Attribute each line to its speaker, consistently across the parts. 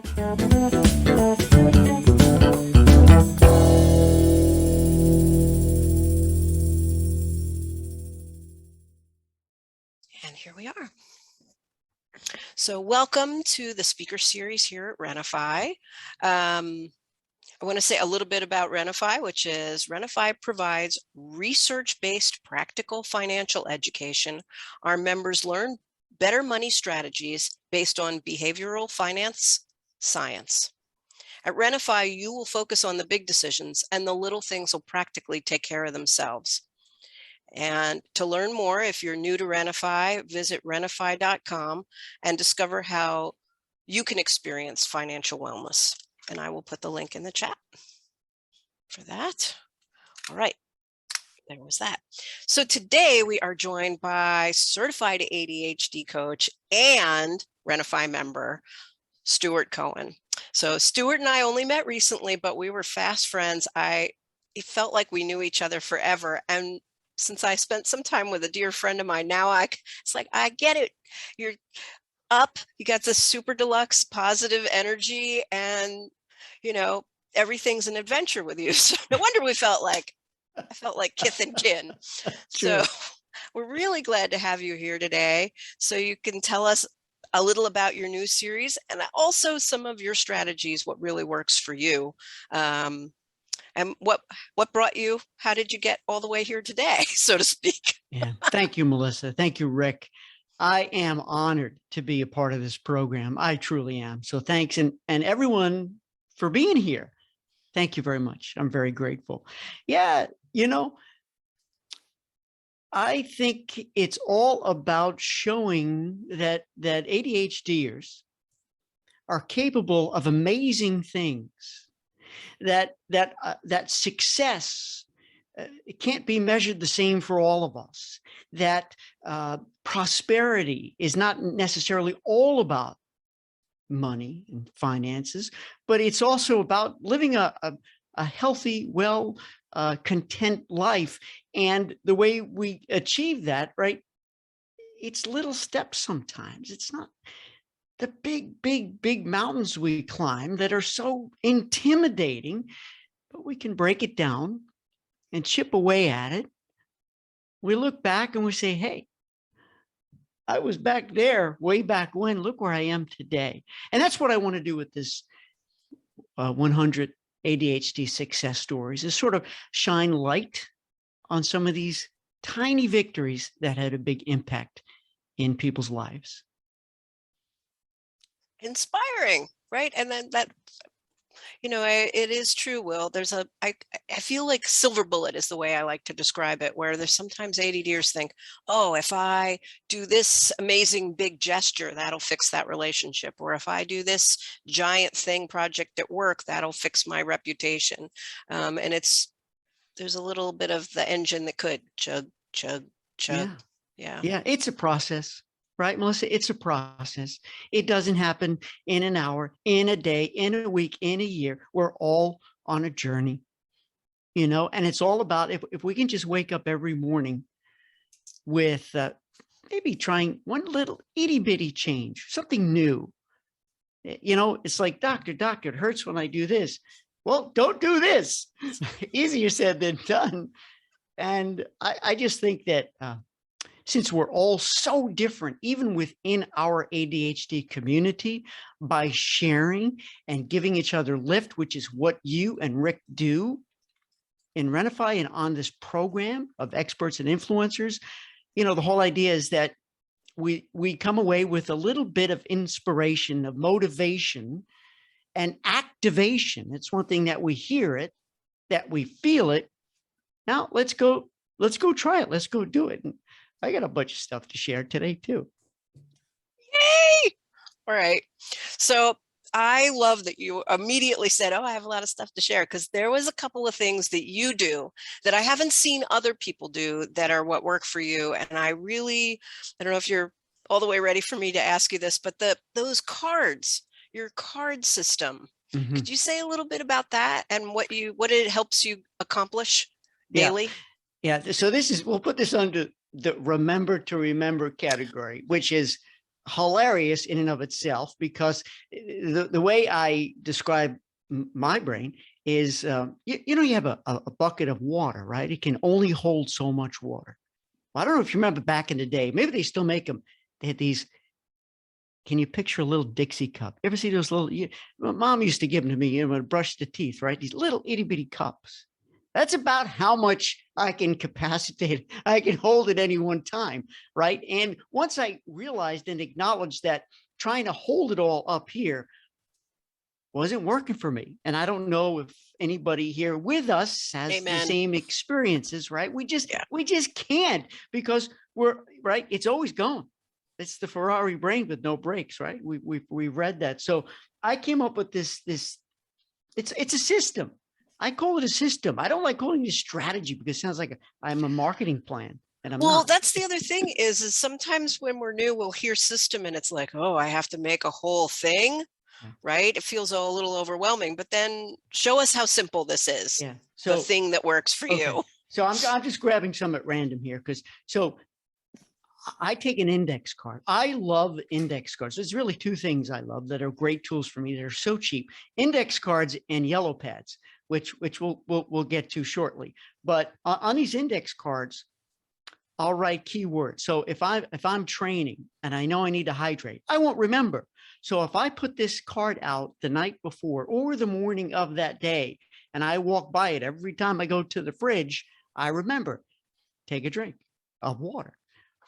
Speaker 1: And here we are. So welcome to the speaker series here at RenaFi. I want to say a little bit about RenaFi, which is RenaFi provides research-based practical financial education. Our members learn better money strategies based on behavioral finance science. At RenaFi, you will focus on the big decisions and the little things will practically take care of themselves. And to learn more, if you're new to RenaFi, visit renafi.com and discover how you can experience financial wellness. And I will put the link in the chat for that. All right, there was that. So today we are joined by certified ADHD coach and RenaFi member, Stuart Cohen. So Stuart and I only met recently, but we were fast friends. It felt like we knew each other forever. And since I spent some time with a dear friend of mine, now it's like, I get it. You're up, you got this super deluxe positive energy, and everything's an adventure with you. So no wonder I felt like kith and kin. So we're really glad to have you here today. So you can tell us a little about your new series and also some of your strategies, what really works for you. And what brought you, how did you get all the way here today, so to speak?
Speaker 2: Yeah, thank you, Melissa. Thank you, Rick. I am honored to be a part of this program. I truly am. So thanks. And everyone for being here. Thank you very much. I'm very grateful. Yeah, I think it's all about showing that ADHDers are capable of amazing things. That success it can't be measured the same for all of us. That prosperity is not necessarily all about money and finances, but it's also about living a healthy, content life. And the way we achieve that, right? It's little steps sometimes. It's not the big mountains we climb that are so intimidating, but we can break it down and chip away at it. We look back and we say, hey, I was back there way back when, look where I am today. And that's what I want to do with this 100 ADHD success stories, is sort of shine light on some of these tiny victories that had a big impact in people's lives.
Speaker 1: Inspiring, right? And then that, it is true, Will. I feel like silver bullet is the way I like to describe it, where there's sometimes ADDers think, oh, if I do this amazing big gesture, that'll fix that relationship. Or if I do this giant project at work, that'll fix my reputation. And there's a little bit of the engine that could chug, chug, chug.
Speaker 2: Yeah, it's a process. Right, Melissa? It's a process. It doesn't happen in an hour, in a day, in a week, in a year. We're all on a journey, and it's all about if we can just wake up every morning with maybe trying one little itty bitty change, something new. It's like, doctor, it hurts when I do this. Well, don't do this. Easier said than done. And I just think that since we're all so different, even within our ADHD community, by sharing and giving each other lift, which is what you and Rick do in RenaFi and on this program of experts and influencers, the whole idea is that we come away with a little bit of inspiration, of motivation and activation. It's one thing that we hear it, that we feel it. Now let's go try it. Let's go do it. And I got a bunch of stuff to share today too.
Speaker 1: Yay! All right. So I love that you immediately said, oh, I have a lot of stuff to share, because there was a couple of things that you do that I haven't seen other people do that are what work for you. And I don't know if you're all the way ready for me to ask you this, but those cards, your card system, could you say a little bit about that and what it helps you accomplish daily?
Speaker 2: Yeah. So we'll put this under the remember to remember category, which is hilarious in and of itself, because the way I describe my brain is, you have a bucket of water, right? It can only hold so much water. Well, I don't know if you remember back in the day, maybe they still make them. They had these, can you picture a little Dixie cup? Ever see those little, Mom used to give them to me, to brush the teeth, right? These little itty bitty cups. That's about how much I can capacitate, I can hold at any one time, right? And once I realized and acknowledged that trying to hold it all up here wasn't working for me. And I don't know if anybody here with us has the
Speaker 1: Amen.
Speaker 2: same experiences, right? We just can't, because right. It's always going. It's the Ferrari brain with no brakes, right? We read that. So I came up with this, it's a system. I call it a system. I don't like calling it a strategy, because it sounds like I'm a marketing plan. And I'm not.
Speaker 1: That's the other thing is sometimes when we're new, we'll hear system and it's like, oh, I have to make a whole thing.
Speaker 2: Yeah.
Speaker 1: Right? It feels a little overwhelming, but then show us how simple this is.
Speaker 2: Yeah. So
Speaker 1: the thing that works for you.
Speaker 2: So I'm just grabbing some at random here, so I take an index card. I love index cards. There's really two things I love that are great tools for me that are so cheap: index cards and yellow pads, which we'll get to shortly. But on these index cards, I'll write keywords. So if I'm training and I know I need to hydrate, I won't remember. So if I put this card out the night before or the morning of that day, and I walk by it every time I go to the fridge, I remember, take a drink of water.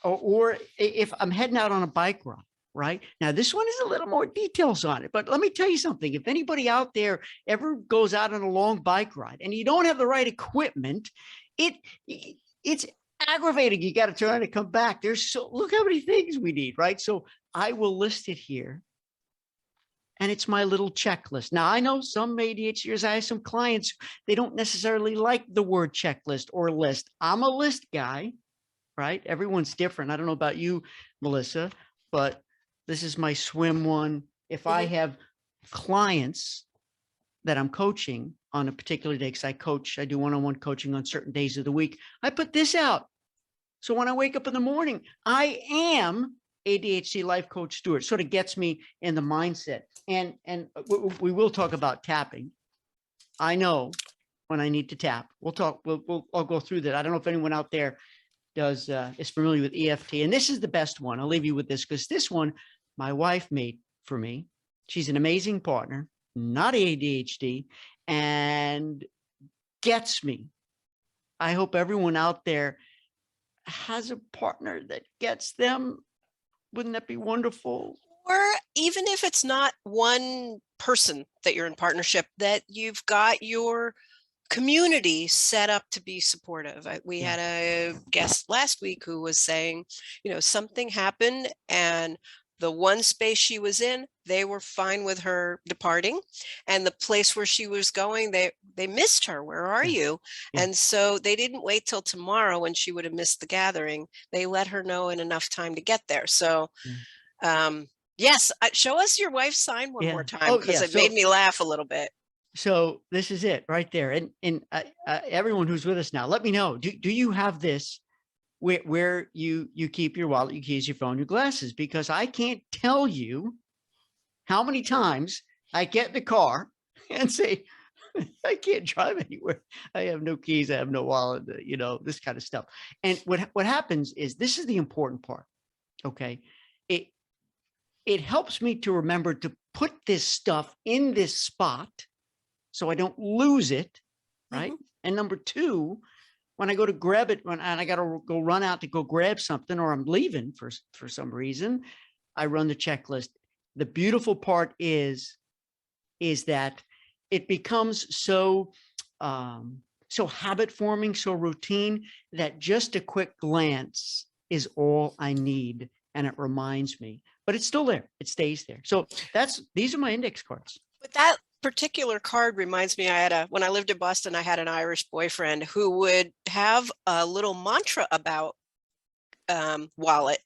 Speaker 2: Or if I'm heading out on a bike ride, right? Now, this one is a little more details on it, but let me tell you something. If anybody out there ever goes out on a long bike ride and you don't have the right equipment, it's aggravating. You got to try to come back. Look how many things we need, right? So I will list it here. And it's my little checklist. Now, I know some ADHDers, I have some clients, they don't necessarily like the word checklist or list. I'm a list guy, right? Everyone's different. I don't know about you, Melissa, but this is my swim one. If I have clients that I'm coaching on a particular day, because I do one-on-one coaching on certain days of the week, I put this out. So when I wake up in the morning, I am ADHD life coach Stuart. Sort of gets me in the mindset. And we will talk about tapping. I know when I need to tap. I'll go through that. I don't know if anyone out there is familiar with EFT. And this is the best one. I'll leave you with this, because this one my wife made for me. She's an amazing partner, not ADHD, and gets me. I hope everyone out there has a partner that gets them. Wouldn't that be wonderful?
Speaker 1: Or even if it's not one person that you're in partnership, that you've got your community set up to be supportive. We had a guest last week who was saying, something happened and the one space she was in, they were fine with her departing, and the place where she was going, they missed her. Where are you? And so they didn't wait till tomorrow when she would have missed the gathering. They let her know in enough time to get there. So yes, show us your wife's sign one more time, because it made me laugh a little bit.
Speaker 2: So this is it right there. And everyone who's with us now, let me know, do you have this where you keep your wallet, your keys, your phone, your glasses? Because I can't tell you how many times I get in the car and say, I can't drive anywhere. I have no keys. I have no wallet, this kind of stuff. And what happens is, this is the important part. Okay. It helps me to remember to put this stuff in this spot so I don't lose it. Right. And number two, when I go to grab it, and I got to go run out to go grab something, or I'm leaving for some reason, I run the checklist. The beautiful part is that it becomes so habit forming, so routine, that just a quick glance is all I need. And it reminds me, but it's still there. It stays there. So these are my index cards.
Speaker 1: But that particular card reminds me, when I lived in Boston, I had an Irish boyfriend who would have a little mantra about wallet,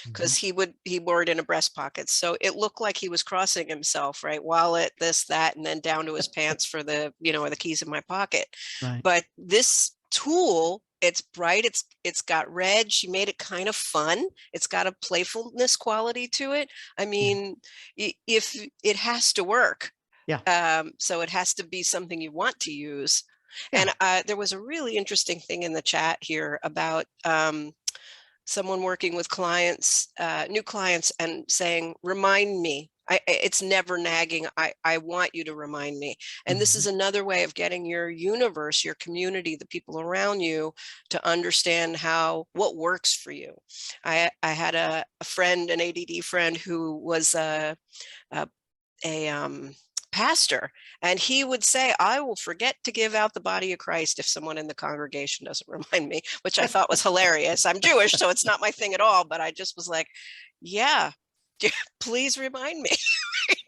Speaker 1: because he wore it in a breast pocket. So it looked like he was crossing himself, right? Wallet, this, that, and then down to his pants for the, the keys in my pocket.
Speaker 2: Right.
Speaker 1: But this tool it's bright. It's got red. She made it kind of fun. It's got a playfulness quality to it. I mean, if it has to work, so it has to be something you want to use. And there was a really interesting thing in the chat here about someone working with clients, new clients, and saying, remind me. It's never nagging. I want you to remind me. And this is another way of getting your universe, your community, the people around you to understand what works for you. I had a friend, an ADD friend, who was a pastor, and he would say, I will forget to give out the body of Christ if someone in the congregation doesn't remind me, which I thought was hilarious. I'm Jewish, so it's not my thing at all, but I just was like, yeah, please remind me.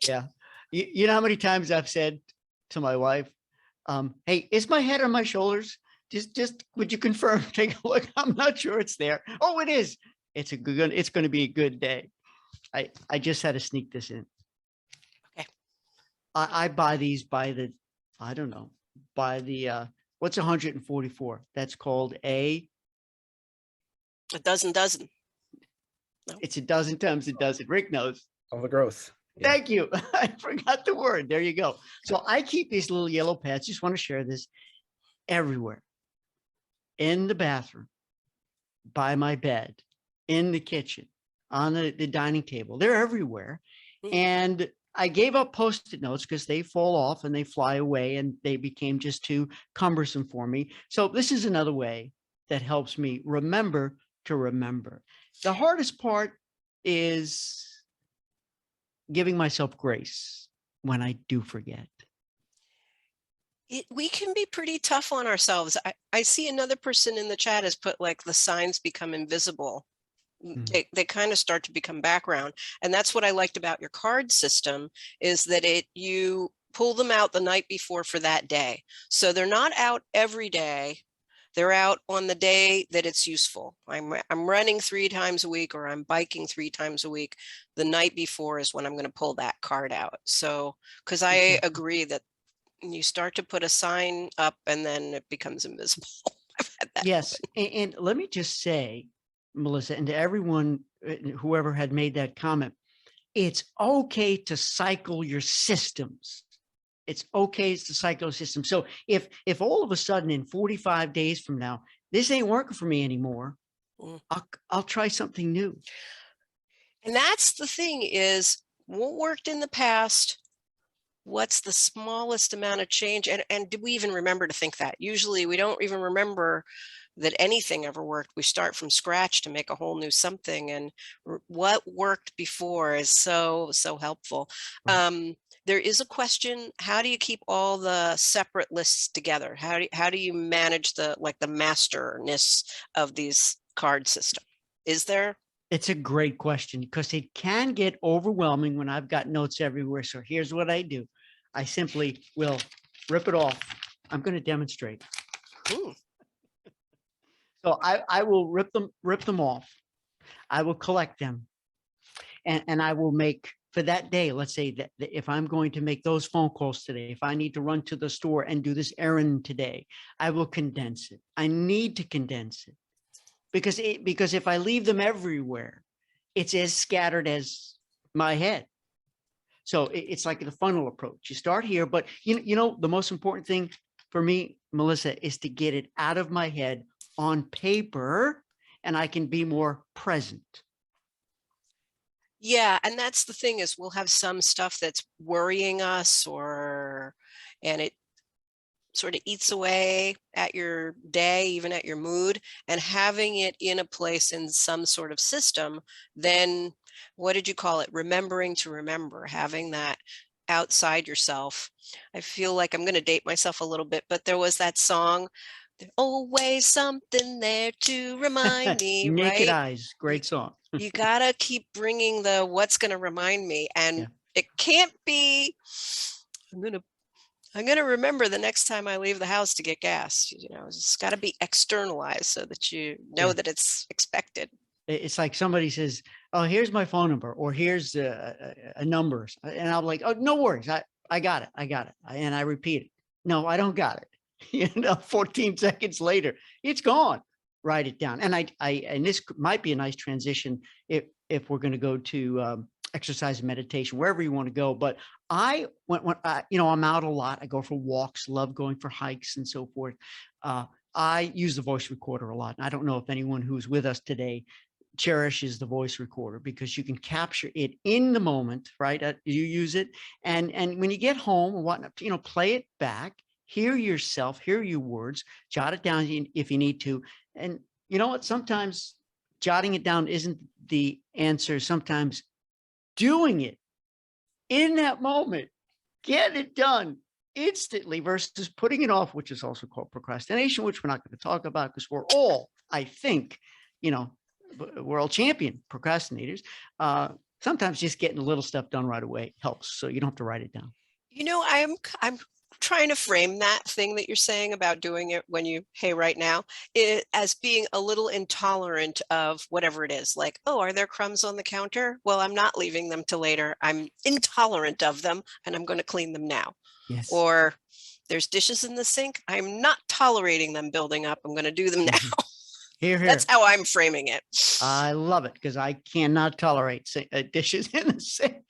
Speaker 2: Yeah. You know how many times I've said to my wife, hey, is my head on my shoulders? Just would you confirm? Take a look. I'm not sure it's there. Oh, it is. It's going to be a good day. I just had to sneak this in.
Speaker 1: Okay.
Speaker 2: I buy these by the, I don't know, by the, what's 144? That's called a
Speaker 1: dozen.
Speaker 2: No. It's a dozen times a dozen. Rick knows.
Speaker 3: All the growth.
Speaker 2: Yeah. Thank you. I forgot the word. There you go. So I keep these little yellow pads. Just want to share this everywhere. In the bathroom, by my bed, in the kitchen, on the dining table. They're everywhere. And I gave up Post-it notes because they fall off and they fly away and they became just too cumbersome for me. So this is another way that helps me remember to remember. The hardest part is giving myself grace when I do forget.
Speaker 1: We can be pretty tough on ourselves. I see another person in the chat has put like the signs become invisible. They kind of start to become background. And that's what I liked about your card system, is that you pull them out the night before for that day. So they're not out every day. They're out on the day that it's useful. I'm running 3 times a week, or I'm biking 3 times a week. The night before is when I'm going to pull that card out. So, because I agree that you start to put a sign up and then it becomes invisible. I've had that.
Speaker 2: Yes. And let me just say, Melissa, and to everyone, whoever had made that comment, it's okay to cycle your systems. It's okay to cycle a system. So if all of a sudden in 45 days from now, this ain't working for me anymore, I'll try something new.
Speaker 1: And that's the thing, is what worked in the past, what's the smallest amount of change? And do we even remember to think that? Usually we don't even remember that anything ever worked. We start from scratch to make a whole new something. And what worked before is so helpful. There is a question: how do you keep all the separate lists together? How do you manage the masterness of these card system? Is there?
Speaker 2: It's a great question, because it can get overwhelming when I've got notes everywhere. So here's what I do. I simply will rip it off. I'm going to demonstrate. So I will rip them off. I will collect them, and I will make, for that day, let's say that if I'm going to make those phone calls today, if I need to run to the store and do this errand today, I will condense it. I need to condense it, because if I leave them everywhere, it's as scattered as my head. So it's like the funnel approach. You start here, but you know, the most important thing for me, Melissa, is to get it out of my head on paper, and I can be more present.
Speaker 1: Yeah, and that's the thing, is we'll have some stuff that's worrying us, and it sort of eats away at your day, even at your mood, and having it in a place in some sort of system, then what did you call it? Remembering to remember, having that outside yourself. I feel like I'm going to date myself a little bit, but there was that song, "There's always something there to remind me."
Speaker 2: Naked
Speaker 1: right?
Speaker 2: Eyes, great song.
Speaker 1: You gotta keep bringing the what's going to remind me, and it can't be, I'm gonna remember the next time I leave the house to get gas. You know, it's got to be externalized so that you know that it's expected.
Speaker 2: It's like somebody says, "Oh, here's my phone number," or "Here's a number," and I'm like, "Oh, no worries, I got it, and I repeat it. No, I don't got it. 14 seconds later, it's gone. Write it down. And and this might be a nice transition if we're going to go to exercise and meditation, wherever you want to go. But when I'm out a lot, I go for walks, love going for hikes and so forth. I use the voice recorder a lot. And I don't know if anyone who's with us today cherishes the voice recorder, because you can capture it in the moment, right? You use it. And when you get home and whatnot, play it back, hear yourself, hear your words, jot it down if you need to. And you know what? Sometimes jotting it down isn't the answer. Sometimes doing it in that moment, get it done instantly versus putting it off, which is also called procrastination, which we're not going to talk about because we're all, I think, world champion procrastinators. Sometimes just getting a little stuff done right away helps, so you don't have to write it down.
Speaker 1: I'm trying to frame that thing that you're saying about doing it when right now, as being a little intolerant of whatever it is. Like, oh, are there crumbs on the counter? Well, I'm not leaving them till later. I'm intolerant of them and I'm going to clean them now.
Speaker 2: Yes.
Speaker 1: Or there's dishes in the sink. I'm not tolerating them building up. I'm going to do them now.
Speaker 2: Here.
Speaker 1: That's how I'm framing it.
Speaker 2: I love it because I cannot tolerate dishes in the sink.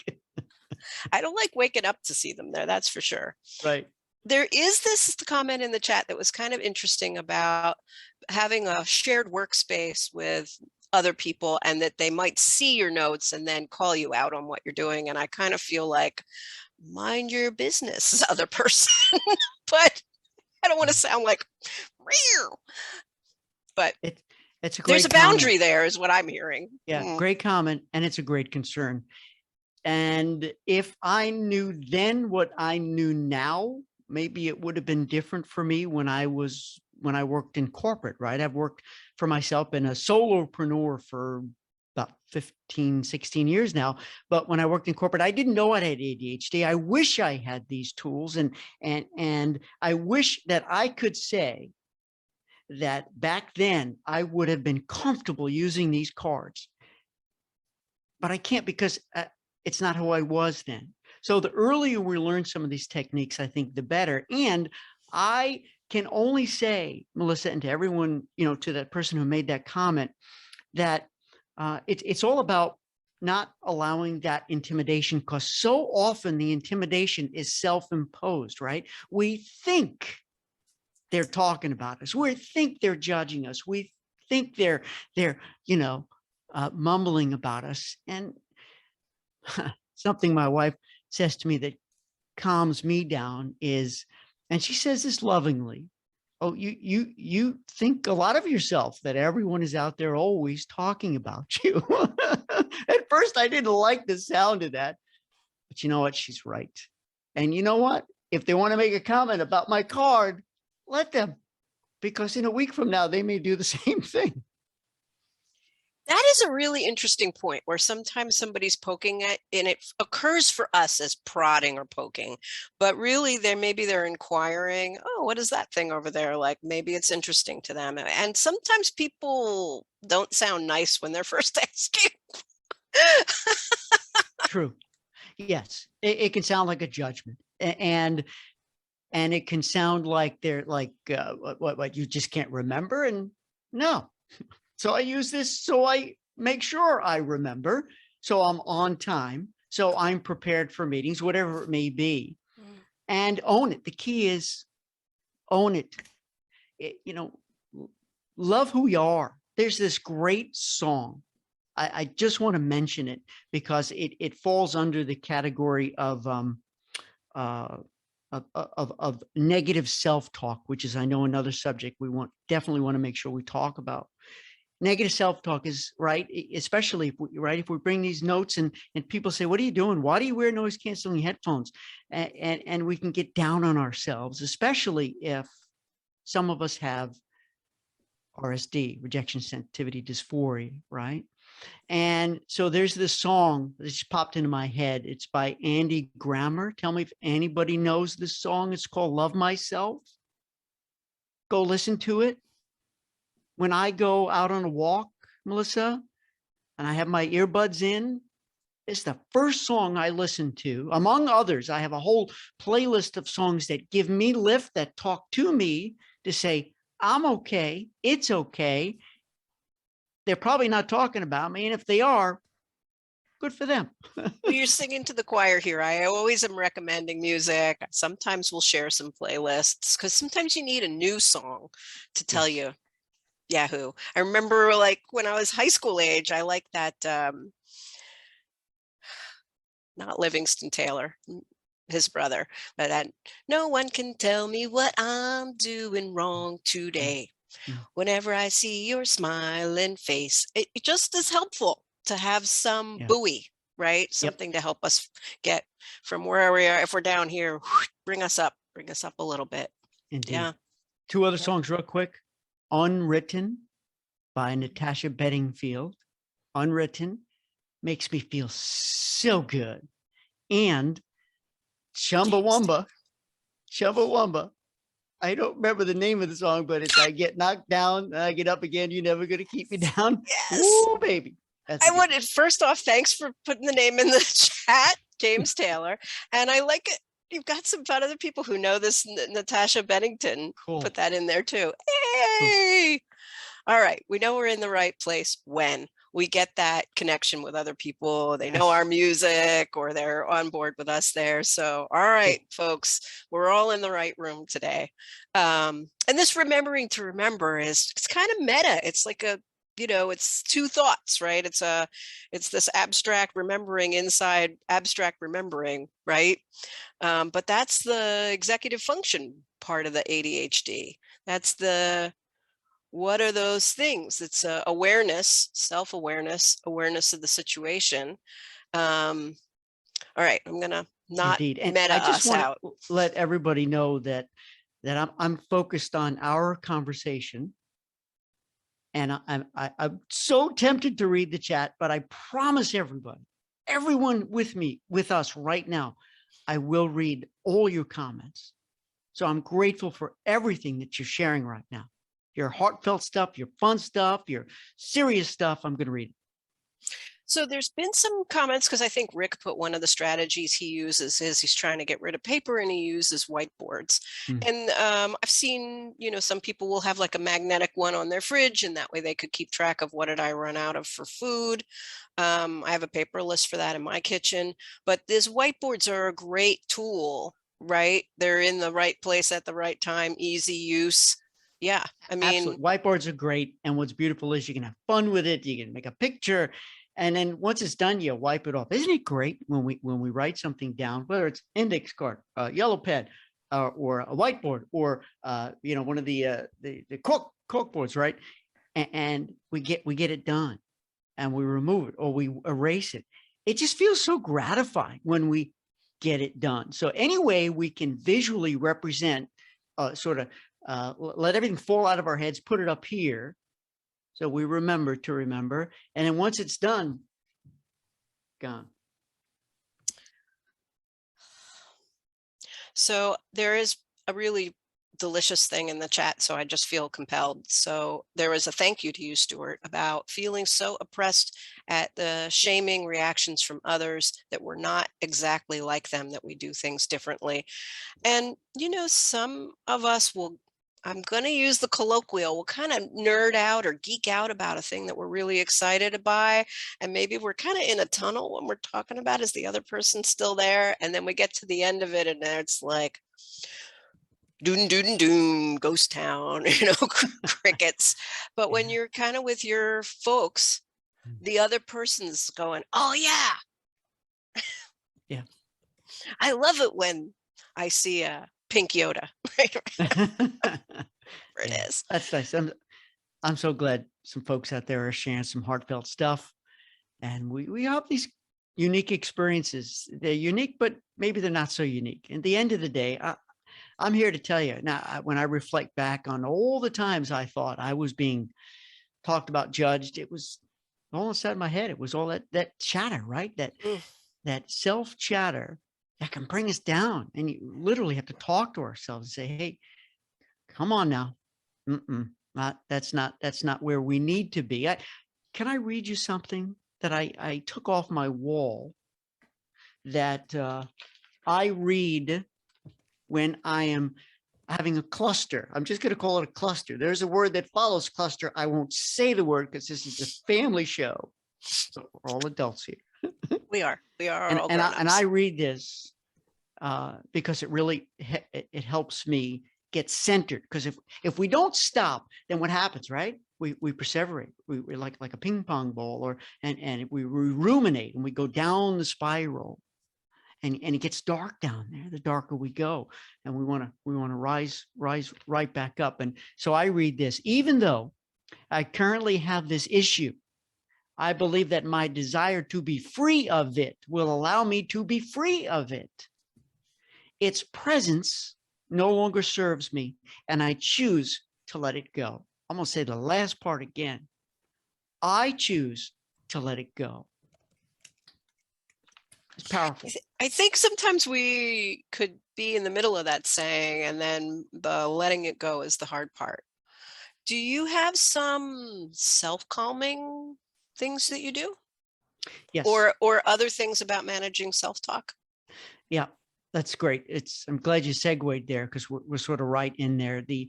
Speaker 1: I don't like waking up to see them there. That's for sure.
Speaker 2: Right.
Speaker 1: There is this comment in the chat that was kind of interesting about having a shared workspace with other people and that they might see your notes and then call you out on what you're doing. And I kind of feel like, mind your business, other person. But I don't want to sound like real. But
Speaker 2: it's a great
Speaker 1: there's a boundary there, is what I'm hearing.
Speaker 2: Yeah, great comment, and it's a great concern. And if I knew then what I knew now, maybe it would have been different for me when I worked in corporate, right? I've worked for myself, been a solopreneur for about 15, 16 years now. But when I worked in corporate, I didn't know I had ADHD. I wish I had these tools, and I wish that I could say that back then I would have been comfortable using these cards. But I can't, because it's not who I was then. So the earlier we learn some of these techniques, I think the better. And I can only say, Melissa, and to everyone, to that person who made that comment, that it's all about not allowing that intimidation, because so often the intimidation is self-imposed, right? We think they're talking about us. We think they're judging us. We think they're mumbling about us. And something my wife says to me that calms me down is, and she says this lovingly, oh, you think a lot of yourself, that everyone is out there always talking about you. At first, I didn't like the sound of that, but you know what? She's right. And you know what? If they want to make a comment about my card, let them, because in a week from now, they may do the same thing.
Speaker 1: That is a really interesting point, where sometimes somebody's poking at, and it occurs for us as prodding or poking, but really they're inquiring, oh, what is that thing over there? Like, maybe it's interesting to them. And sometimes people don't sound nice when they're first asking.
Speaker 2: True. Yes. It can sound like a judgment, and it can sound like they're like, what you just can't remember. And no. So I use this so I make sure I remember, so I'm on time, so I'm prepared for meetings, whatever it may be, and own it. The key is own it. Love who you are. There's this great song. I just want to mention it because it falls under the category of negative self-talk, which is, I know, another subject we definitely want to make sure we talk about. Negative self-talk is, right, especially if we bring these notes and people say, what are you doing? Why do you wear noise canceling headphones? And we can get down on ourselves, especially if some of us have RSD, rejection sensitivity dysphoria, right? And so there's this song that just popped into my head. It's by Andy Grammer. Tell me if anybody knows this song. It's called Love Myself. Go listen to it. When I go out on a walk, Melissa, and I have my earbuds in, is the first song I listen to. Among others, I have a whole playlist of songs that give me lift, that talk to me to say, I'm okay. It's okay. They're probably not talking about me. And if they are, good for them.
Speaker 1: Well, you're singing to the choir here. I always am recommending music. Sometimes we'll share some playlists because sometimes you need a new song to tell
Speaker 2: Yes.
Speaker 1: you Yahoo. I remember like when I was high school age, I liked that not Livingston Taylor, his brother, but that no one can tell me what I'm doing wrong today.
Speaker 2: Mm.
Speaker 1: Whenever I see your smiling face, it just is helpful to have some
Speaker 2: Yeah.
Speaker 1: buoy, right?
Speaker 2: Yep.
Speaker 1: Something to help us get from where we are. If we're down here, bring us up a little bit.
Speaker 2: Indeed.
Speaker 1: Yeah.
Speaker 2: Two other
Speaker 1: Yeah.
Speaker 2: songs real quick. Unwritten by Natasha Bedingfield. Unwritten makes me feel so good. And Chumbawamba, Chumbawamba. I don't remember the name of the song, but it's I get knocked down, I get up again. You're never gonna keep me down.
Speaker 1: Yes.
Speaker 2: Ooh, baby. That's
Speaker 1: I
Speaker 2: a good one.
Speaker 1: wanted, first off, thanks for putting the name in the chat, James Taylor. And I like it. You've got some fun other people who know this. Natasha Bennington
Speaker 2: Cool.
Speaker 1: put that in there too.
Speaker 2: Cool.
Speaker 1: Hey. All right. We know we're in the right place when we get that connection with other people. They know
Speaker 2: Yes.
Speaker 1: our music or they're on board with us there. So, all right, folks, we're all in the right room today. And this remembering to remember it's kind of meta. It's like a, it's two thoughts, right? It's this abstract remembering inside abstract remembering, right? But that's the executive function part of the ADHD. That's what are those things? It's awareness, self-awareness, awareness of the situation. All right, I'm gonna not
Speaker 2: Indeed. And
Speaker 1: meta
Speaker 2: I just
Speaker 1: us
Speaker 2: want
Speaker 1: out.
Speaker 2: to let everybody know that I'm focused on our conversation. And I'm so tempted to read the chat, but I promise everyone with us right now, I will read all your comments. So I'm grateful for everything that you're sharing right now. Your heartfelt stuff, your fun stuff, your serious stuff. I'm going to read it.
Speaker 1: So there's been some comments because I think Rick put one of the strategies he uses is he's trying to get rid of paper and he uses whiteboards. And I've seen, some people will have like a magnetic one on their fridge and that way they could keep track of what did I run out of for food. I have a paper list for that in my kitchen, but these whiteboards are a great tool, right? They're in the right place at the right time, easy use. Yeah, I mean,
Speaker 2: absolutely. Whiteboards are great. And what's beautiful is you can have fun with it. You can make a picture. And then once it's done, you wipe it off. Isn't it great when we write something down, whether it's index card, yellow pen, or a whiteboard, or one of the cork boards, right? And we get it done, and we remove it or we erase it. It just feels so gratifying when we get it done. So anyway, we can visually represent, sort of let everything fall out of our heads, put it up here. So we remember to remember. And then once it's done, gone.
Speaker 1: So there is a really delicious thing in the chat, so I just feel compelled. So there was a thank you to you, Stuart, about feeling so oppressed at the shaming reactions from others that we're not exactly like them, that we do things differently. And, some of us will, I'm going to use the colloquial, we'll kind of nerd out or geek out about a thing that we're really excited by. And maybe we're kind of in a tunnel when we're talking about, is the other person still there? And then we get to the end of it and it's like, doon, doon, doon, ghost town, crickets. But when you're kind of with your folks, the other person's going, oh yeah.
Speaker 2: Yeah.
Speaker 1: I love it when I see a pink Yoda. There it is.
Speaker 2: That's nice. I'm so glad some folks out there are sharing some heartfelt stuff. And we have these unique experiences. They're unique, but maybe they're not so unique. At the end of the day, I'm here to tell you now, when I reflect back on all the times I thought I was being talked about, judged, it was all inside my head. It was all that chatter, right? That self chatter that can bring us down. And you literally have to talk to ourselves and say, hey, come on now. That's not where we need to be. Can I read you something that I took off my wall that I read when I am having a cluster. I'm just going to call it a cluster. There's a word that follows cluster. I won't say the word because this is a family show. So we're all adults here.
Speaker 1: We are all
Speaker 2: And I
Speaker 1: grown-ups.
Speaker 2: read this because it really it helps me get centered. Because if we don't stop, then what happens, right? We perseverate. We like a ping pong ball, and we ruminate and we go down the spiral. And it gets dark down there. The darker we go, and we want to rise right back up. And so I read this. Even though I currently have this issue, I believe that my desire to be free of it will allow me to be free of it. Its presence no longer serves me, and I choose to let it go. I'm going to say the last part again. I choose to let it go. It's powerful.
Speaker 1: I think sometimes we could be in the middle of that saying, and then the letting it go is the hard part. Do you have some self-calming things that you do?
Speaker 2: Yes.
Speaker 1: Or other things about managing self-talk?
Speaker 2: Yeah, that's great. I'm glad you segued there because we're sort of right in there. The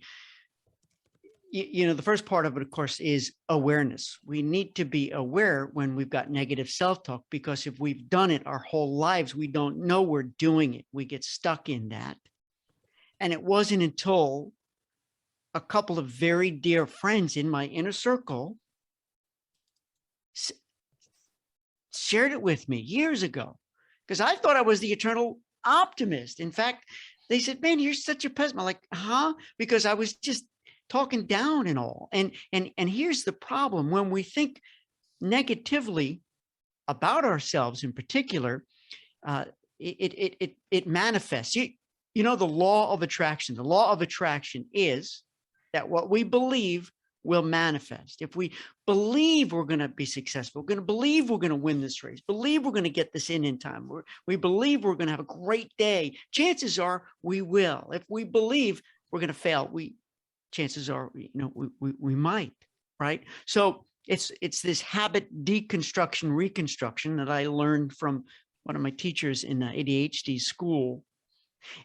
Speaker 2: first part of it, of course, is awareness. We need to be aware when we've got negative self-talk, because if we've done it our whole lives, we don't know we're doing it. We get stuck in that. And it wasn't until a couple of very dear friends in my inner circle shared it with me years ago, because I thought I was the eternal optimist. In fact, they said, "Man, you're such a pessimist." I'm like, huh? Because I was just talking down and all. And here's the problem: when we think negatively about ourselves, in particular, it manifests. You know the law of attraction. The law of attraction is that what we believe will manifest. If we believe we're going to be successful, we're going to believe we're going to win this race, believe we're going to get this in time, we believe we're going to have a great day, chances are we will. If we believe we're going to fail, chances are we might, right? So it's this habit deconstruction, reconstruction that I learned from one of my teachers in ADHD school.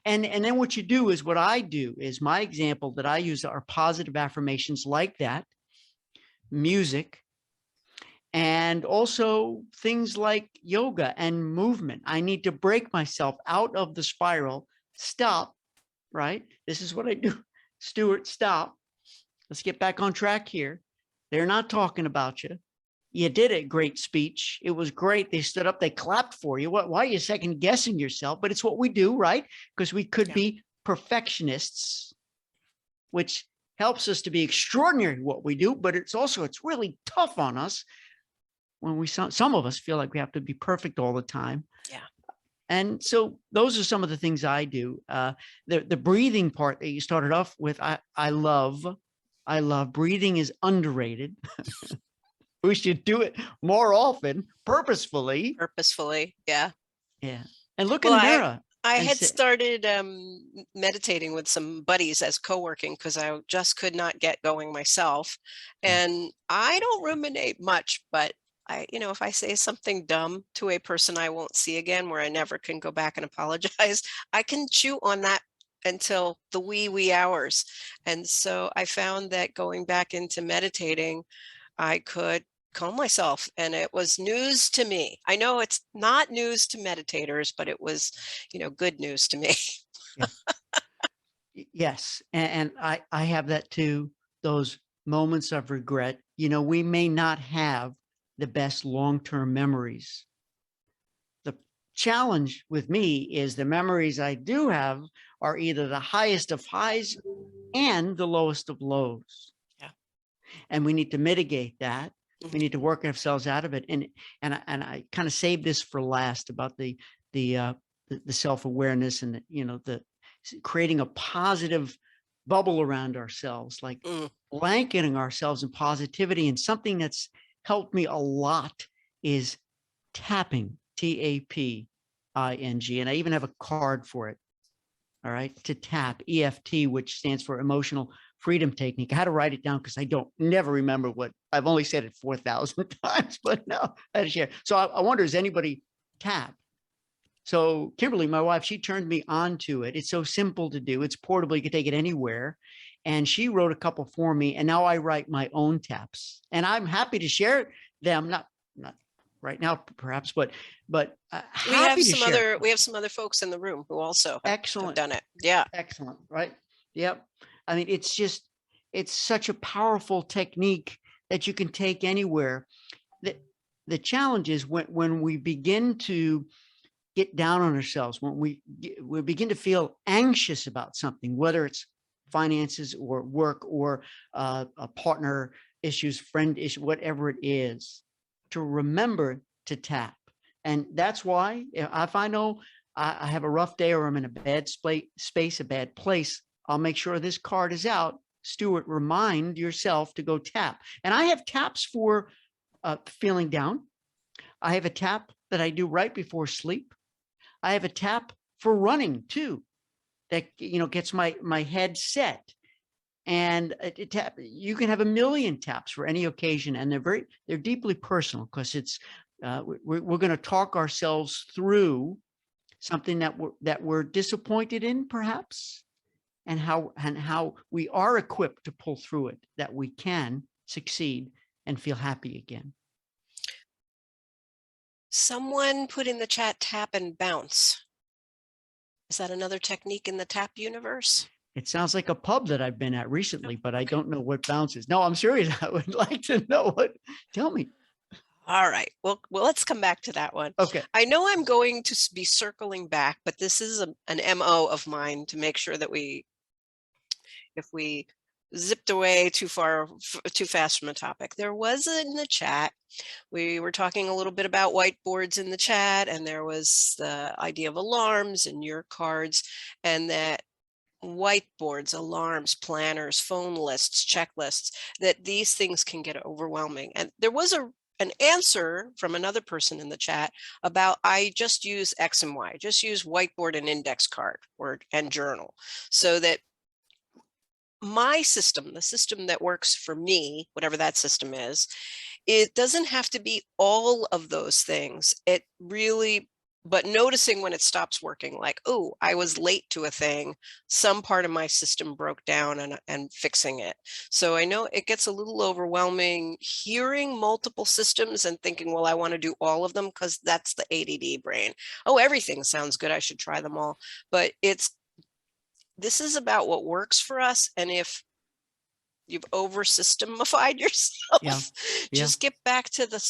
Speaker 2: And then what you do is, what I do is, my example that I use are positive affirmations like that, music, and also things like yoga and movement. I need to break myself out of the spiral. Stop, right? This is what I do. Stuart, stop. Let's get back on track here. They're not talking about you. You did a great speech. It was great. They stood up, they clapped for you. Why are you second guessing yourself? But it's what we do, right? Because we could be perfectionists, which helps us to be extraordinary at what we do. But it's really tough on us when some of us feel like we have to be perfect all the time.
Speaker 1: Yeah.
Speaker 2: And so those are some of the things I do. The breathing part that you started off with, I love. Breathing is underrated. We should do it more often, purposefully.
Speaker 1: Yeah.
Speaker 2: Yeah. And look in the mirror.
Speaker 1: I had started meditating with some buddies as co-working because I just could not get going myself. And I don't ruminate much, but if I say something dumb to a person I won't see again, where I never can go back and apologize, I can chew on that until the wee hours. And so I found that going back into meditating, I could calm myself, and it was news to me. I know it's not news to meditators, but it was, good news to me.
Speaker 2: Yeah. Yes. And I have that too. Those moments of regret, we may not have the best long-term memories. The challenge with me is the memories I do have are either the highest of highs and the lowest of lows.
Speaker 1: Yeah.
Speaker 2: And we need to mitigate that. We need to work ourselves out of it. And I kind of saved this for last about the self-awareness and the creating a positive bubble around ourselves, like blanketing ourselves in positivity. And something that's helped me a lot is tapping, TAPING. And I even have a card for it. all right, to tap, EFT, which stands for emotional freedom technique. I had to write it down because I don't never remember what I've only said it 4,000 times, but no, I had to share. So I wonder, does anybody tap? So Kimberly, my wife, she turned me on to it. It's so simple to do. It's portable. You can take it anywhere. And she wrote a couple for me. And now I write my own taps. And I'm happy to share them. Not right now, perhaps, but happy to share.
Speaker 1: We have some other folks in the room who also have
Speaker 2: Excellent.
Speaker 1: done it. Yeah.
Speaker 2: Excellent. Right. Yep. I mean, it's such a powerful technique that you can take anywhere. The challenge is when we begin to get down on ourselves, when we begin to feel anxious about something, whether it's finances or work or a partner issues, friend issue, whatever it is, to remember to tap. And that's why if I know I have a rough day or I'm in a bad space, a bad place, I'll make sure this card is out. Stuart, remind yourself to go tap. And I have taps for feeling down. I have a tap that I do right before sleep. I have a tap for running too, that gets my head set. And you can have a million taps for any occasion, and they're deeply personal because it's we're going to talk ourselves through something that we're disappointed in, perhaps, and how we are equipped to pull through it, that we can succeed and feel happy again.
Speaker 1: Someone put in the chat, tap and bounce. Is that another technique in the tap universe?
Speaker 2: It sounds like a pub that I've been at recently, but I don't know what bounce is. No, I'm serious. I would like to know what. Tell me.
Speaker 1: All right. Well, let's come back to that one.
Speaker 2: Okay.
Speaker 1: I know I'm going to be circling back, but this is an MO of mine to make sure that if we zipped away too fast from a topic. There was in the chat, we were talking a little bit about whiteboards in the chat, and there was the idea of alarms and your cards, and that whiteboards, alarms, planners, phone lists, checklists, that these things can get overwhelming. And there was an answer from another person in the chat about, I just use X and Y, just use whiteboard and index card and journal, so that my system, the system that works for me, whatever that system is, it doesn't have to be all of those things. It really, but noticing when it stops working, like, oh, I was late to a thing, some part of my system broke down, and fixing it. So I know it gets a little overwhelming hearing multiple systems and thinking, well, I want to do all of them, because that's the ADD brain. Oh, everything sounds good, I should try them all. But this is about what works for us. And if you've over systemified yourself, just get back to the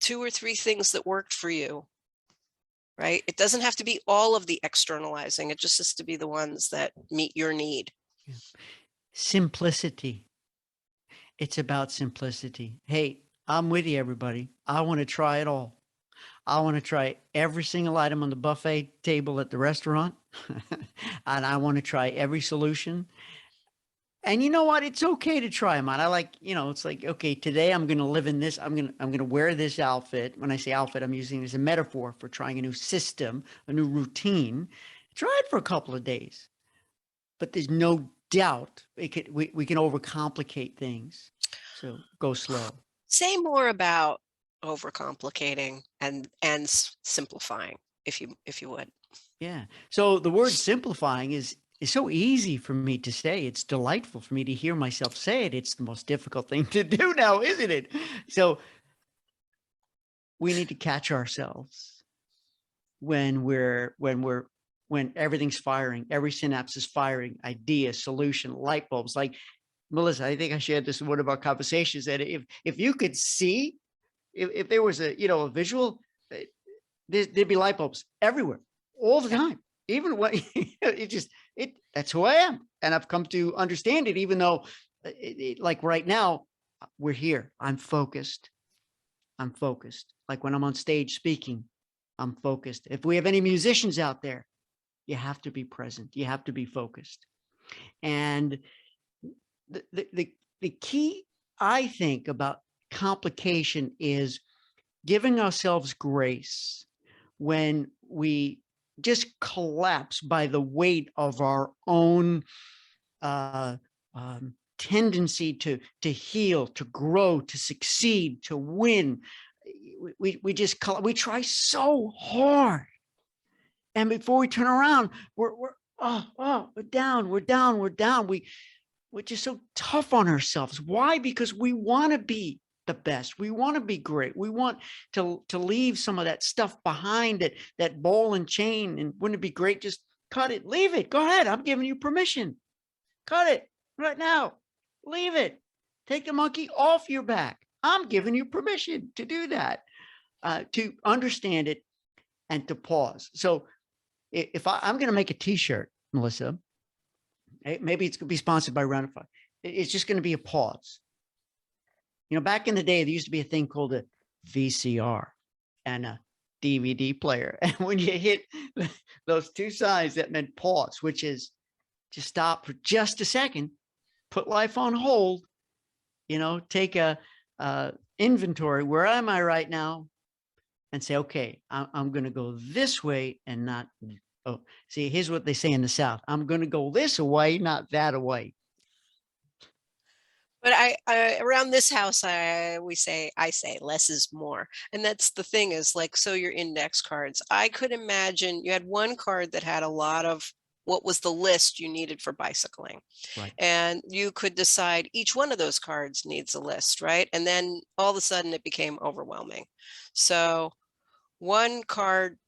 Speaker 1: 2 or 3 things that worked for you, right? It doesn't have to be all of the externalizing. It just has to be the ones that meet your need.
Speaker 2: Yeah. Simplicity. It's about simplicity. Hey, I'm with you, everybody. I want to try it all. I want to try every single item on the buffet table at the restaurant. And I want to try every solution. And you know what? It's okay to try them on. I like, it's like, okay, today I'm going to live in this. I'm going to wear this outfit. When I say outfit, I'm using it as a metaphor for trying a new system, a new routine. Try it for a couple of days. But there's no doubt we can overcomplicate things. So go slow.
Speaker 1: Say more about overcomplicating and simplifying, if you would.
Speaker 2: Yeah. So the word simplifying is so easy for me to say. It's delightful for me to hear myself say it. It's the most difficult thing to do now, isn't it? So we need to catch ourselves when everything's firing, every synapse is firing, idea, solution, light bulbs. Like Melissa, I think I shared this in one of our conversations, that if you could see, if there was a visual, there'd be light bulbs everywhere all the time. Even when that's who I am. And I've come to understand it, even though like right now we're here. I'm focused. Like when I'm on stage speaking, I'm focused. If we have any musicians out there, you have to be present. You have to be focused. And the key, I think, about complication is giving ourselves grace when we just collapse by the weight of our own tendency to heal, to grow, to succeed, to win. We try so hard, and before we turn around, we're down. We're just so tough on ourselves. Why? Because we want to be the best. We want to be great. We want to leave some of that stuff behind, that ball and chain. And wouldn't it be great? Just cut it, leave it. Go ahead. I'm giving you permission. Cut it right now. Leave it. Take the monkey off your back. I'm giving you permission to do that, to understand it and to pause. So if I'm going to make a t-shirt, Melissa, maybe it's going to be sponsored by RenaFi. It's just going to be a pause. You know, back in the day, there used to be a thing called a VCR and a DVD player. And when you hit those two signs, that meant pause, which is just stop for just a second, put life on hold, you know, take a inventory. Where am I right now? And say, okay, I'm going to go this way and not, oh, see, here's what they say in the South. I'm going to go this way, not that way.
Speaker 1: But I around this house, I say less is more. And that's the thing is like, so your index cards, I could imagine you had one card that had a lot of what was the list you needed for bicycling.
Speaker 2: Right.
Speaker 1: And you could decide each one of those cards needs a list, right? And then all of a sudden it became overwhelming. So one card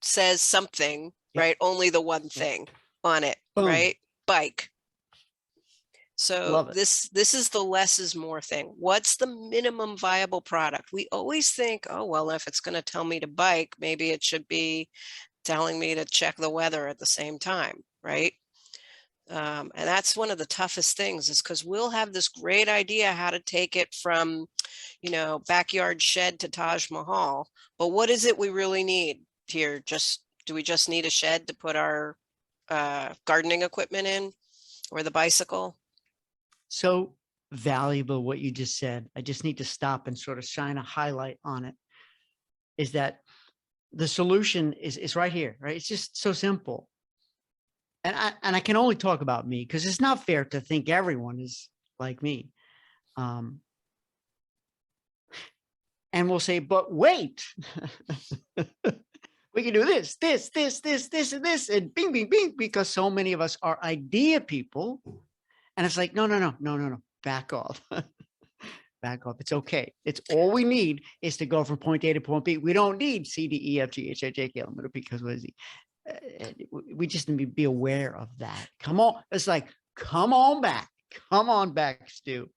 Speaker 1: says something,
Speaker 2: Yep.
Speaker 1: right? Only the one thing on it,
Speaker 2: Boom.
Speaker 1: right? Bike. So
Speaker 2: Love it.
Speaker 1: this is the less is more thing. What's the minimum viable product? We always think, oh, well, if it's going to tell me to bike, maybe it should be telling me to check the weather at the same time, right? And that's one of the toughest things is because we'll have this great idea how to take it from, you know, backyard shed to Taj Mahal. But what is it we really need here? Do we just need a shed to put our gardening equipment in, or the bicycle?
Speaker 2: So valuable what you just said. I just need to stop and sort of shine a highlight on it. Is that the solution is right here, right? It's just so simple. And I can only talk about me because it's not fair to think everyone is like me. And we'll say, but wait, we can do this, and this, and bing, bing, bing, because so many of us are idea people. And it's like, no, back off. Back off. It's okay. It's all we need is to go from point A to point B. We don't need C, D, E, F, G, H, I, J, K, L, M, N, O, P, because what is he? We just need to be aware of that. Come on. It's like, come on back. Come on back, Stu.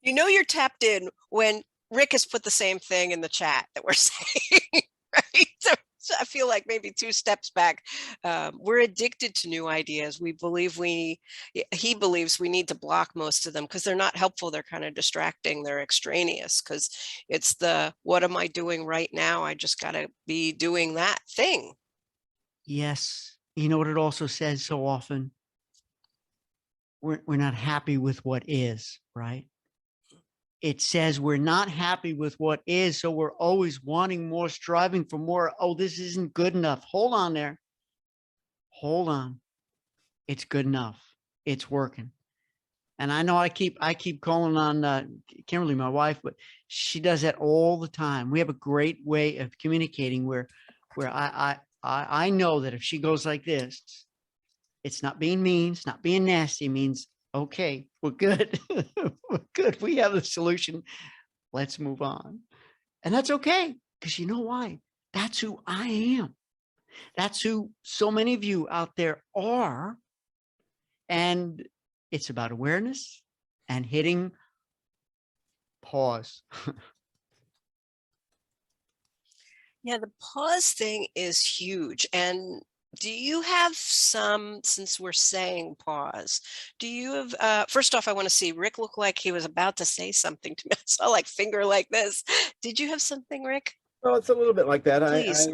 Speaker 1: You know, you're tapped in when Rick has put the same thing in the chat that we're saying, right? So I feel like maybe two steps back. We're addicted to new ideas. He believes we need to block most of them because they're not helpful. They're kind of distracting. They're extraneous because it's the, what am I doing right now? I just got to be doing that thing.
Speaker 2: Yes. You know what it also says so often? We're not happy with what is, right? It says we're not happy with what is, so we're always wanting more, striving for more. Oh, this isn't good enough. Hold on there. Hold on. It's good enough. It's working. And I know I keep calling on Kimberly, my wife, but she does that all the time. We have a great way of communicating where I know that if she goes like this, it's not being mean, it's not being nasty. It means, okay, we're good. We're good. We have the solution. Let's move on. And that's okay. Because you know why? That's who I am. That's who so many of you out there are. And it's about awareness and hitting pause.
Speaker 1: Yeah, the pause thing is huge. And do you have some, since we're saying pause, do you have, first off, I want to see Rick look like he was about to say something to me. I saw like finger like this. Did you have something, Rick?
Speaker 3: Well, it's a little bit like that.
Speaker 1: Please.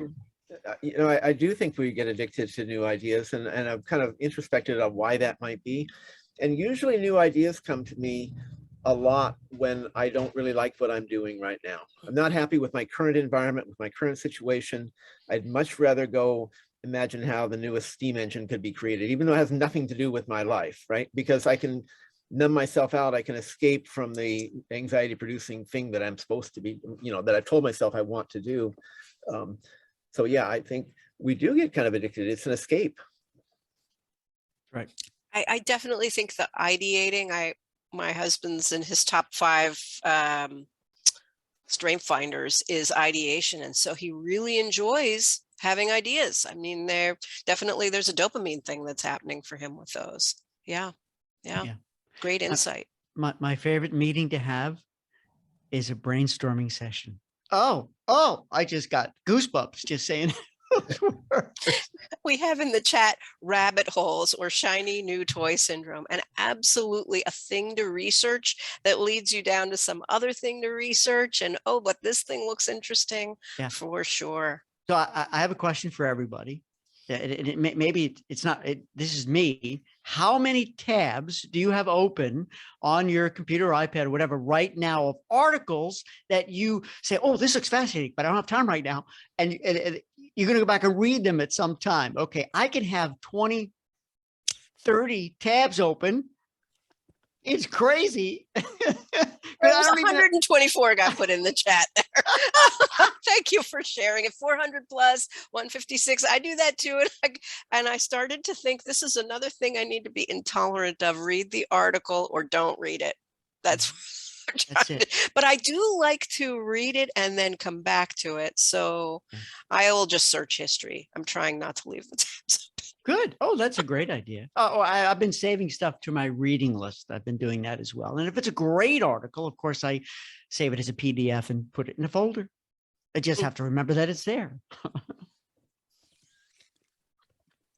Speaker 3: I do think we get addicted to new ideas, and I'm kind of introspective of why that might be. And usually new ideas come to me a lot when I don't really like what I'm doing right now. I'm not happy with my current environment, with my current situation. I'd much rather go imagine how the newest steam engine could be created, even though it has nothing to do with my life, right? Because I can numb myself out. I can escape from the anxiety producing thing that I'm supposed to be, that I've told myself I want to do. So yeah, I think we do get kind of addicted. It's an escape.
Speaker 2: Right.
Speaker 1: I definitely think the ideating, my husband's in his top 5 strength finders is ideation. And so he really enjoys having ideas. I mean, there's a dopamine thing that's happening for him with those. Yeah. Great insight.
Speaker 2: My favorite meeting to have is a brainstorming session. Oh, I just got goosebumps just saying those words.
Speaker 1: We have in the chat rabbit holes or shiny new toy syndrome, and absolutely a thing to research that leads you down to some other thing to research. And oh, but this thing looks interesting.
Speaker 2: Yeah.
Speaker 1: For sure.
Speaker 2: So I have a question for everybody. Maybe it's not, this is me. How many tabs do you have open on your computer, iPad, or whatever right now of articles that you say, oh, this looks fascinating, but I don't have time right now. And you're going to go back and read them at some time. Okay. I can have 20, 30 tabs open. It's crazy.
Speaker 1: There was 124 got put in the chat there. Thank you for sharing it. 400 plus 156. I do that too. And I started to think this is another thing I need to be intolerant of. Read the article or don't read it. That's it. But I do like to read it and then come back to it. So I will just search history. I'm trying not to leave the tabs.
Speaker 2: Good. Oh, that's a great idea. I've been saving stuff to my reading list. I've been doing that as well. And if it's a great article, of course, I save it as a PDF and put it in a folder. I just have to remember that it's there.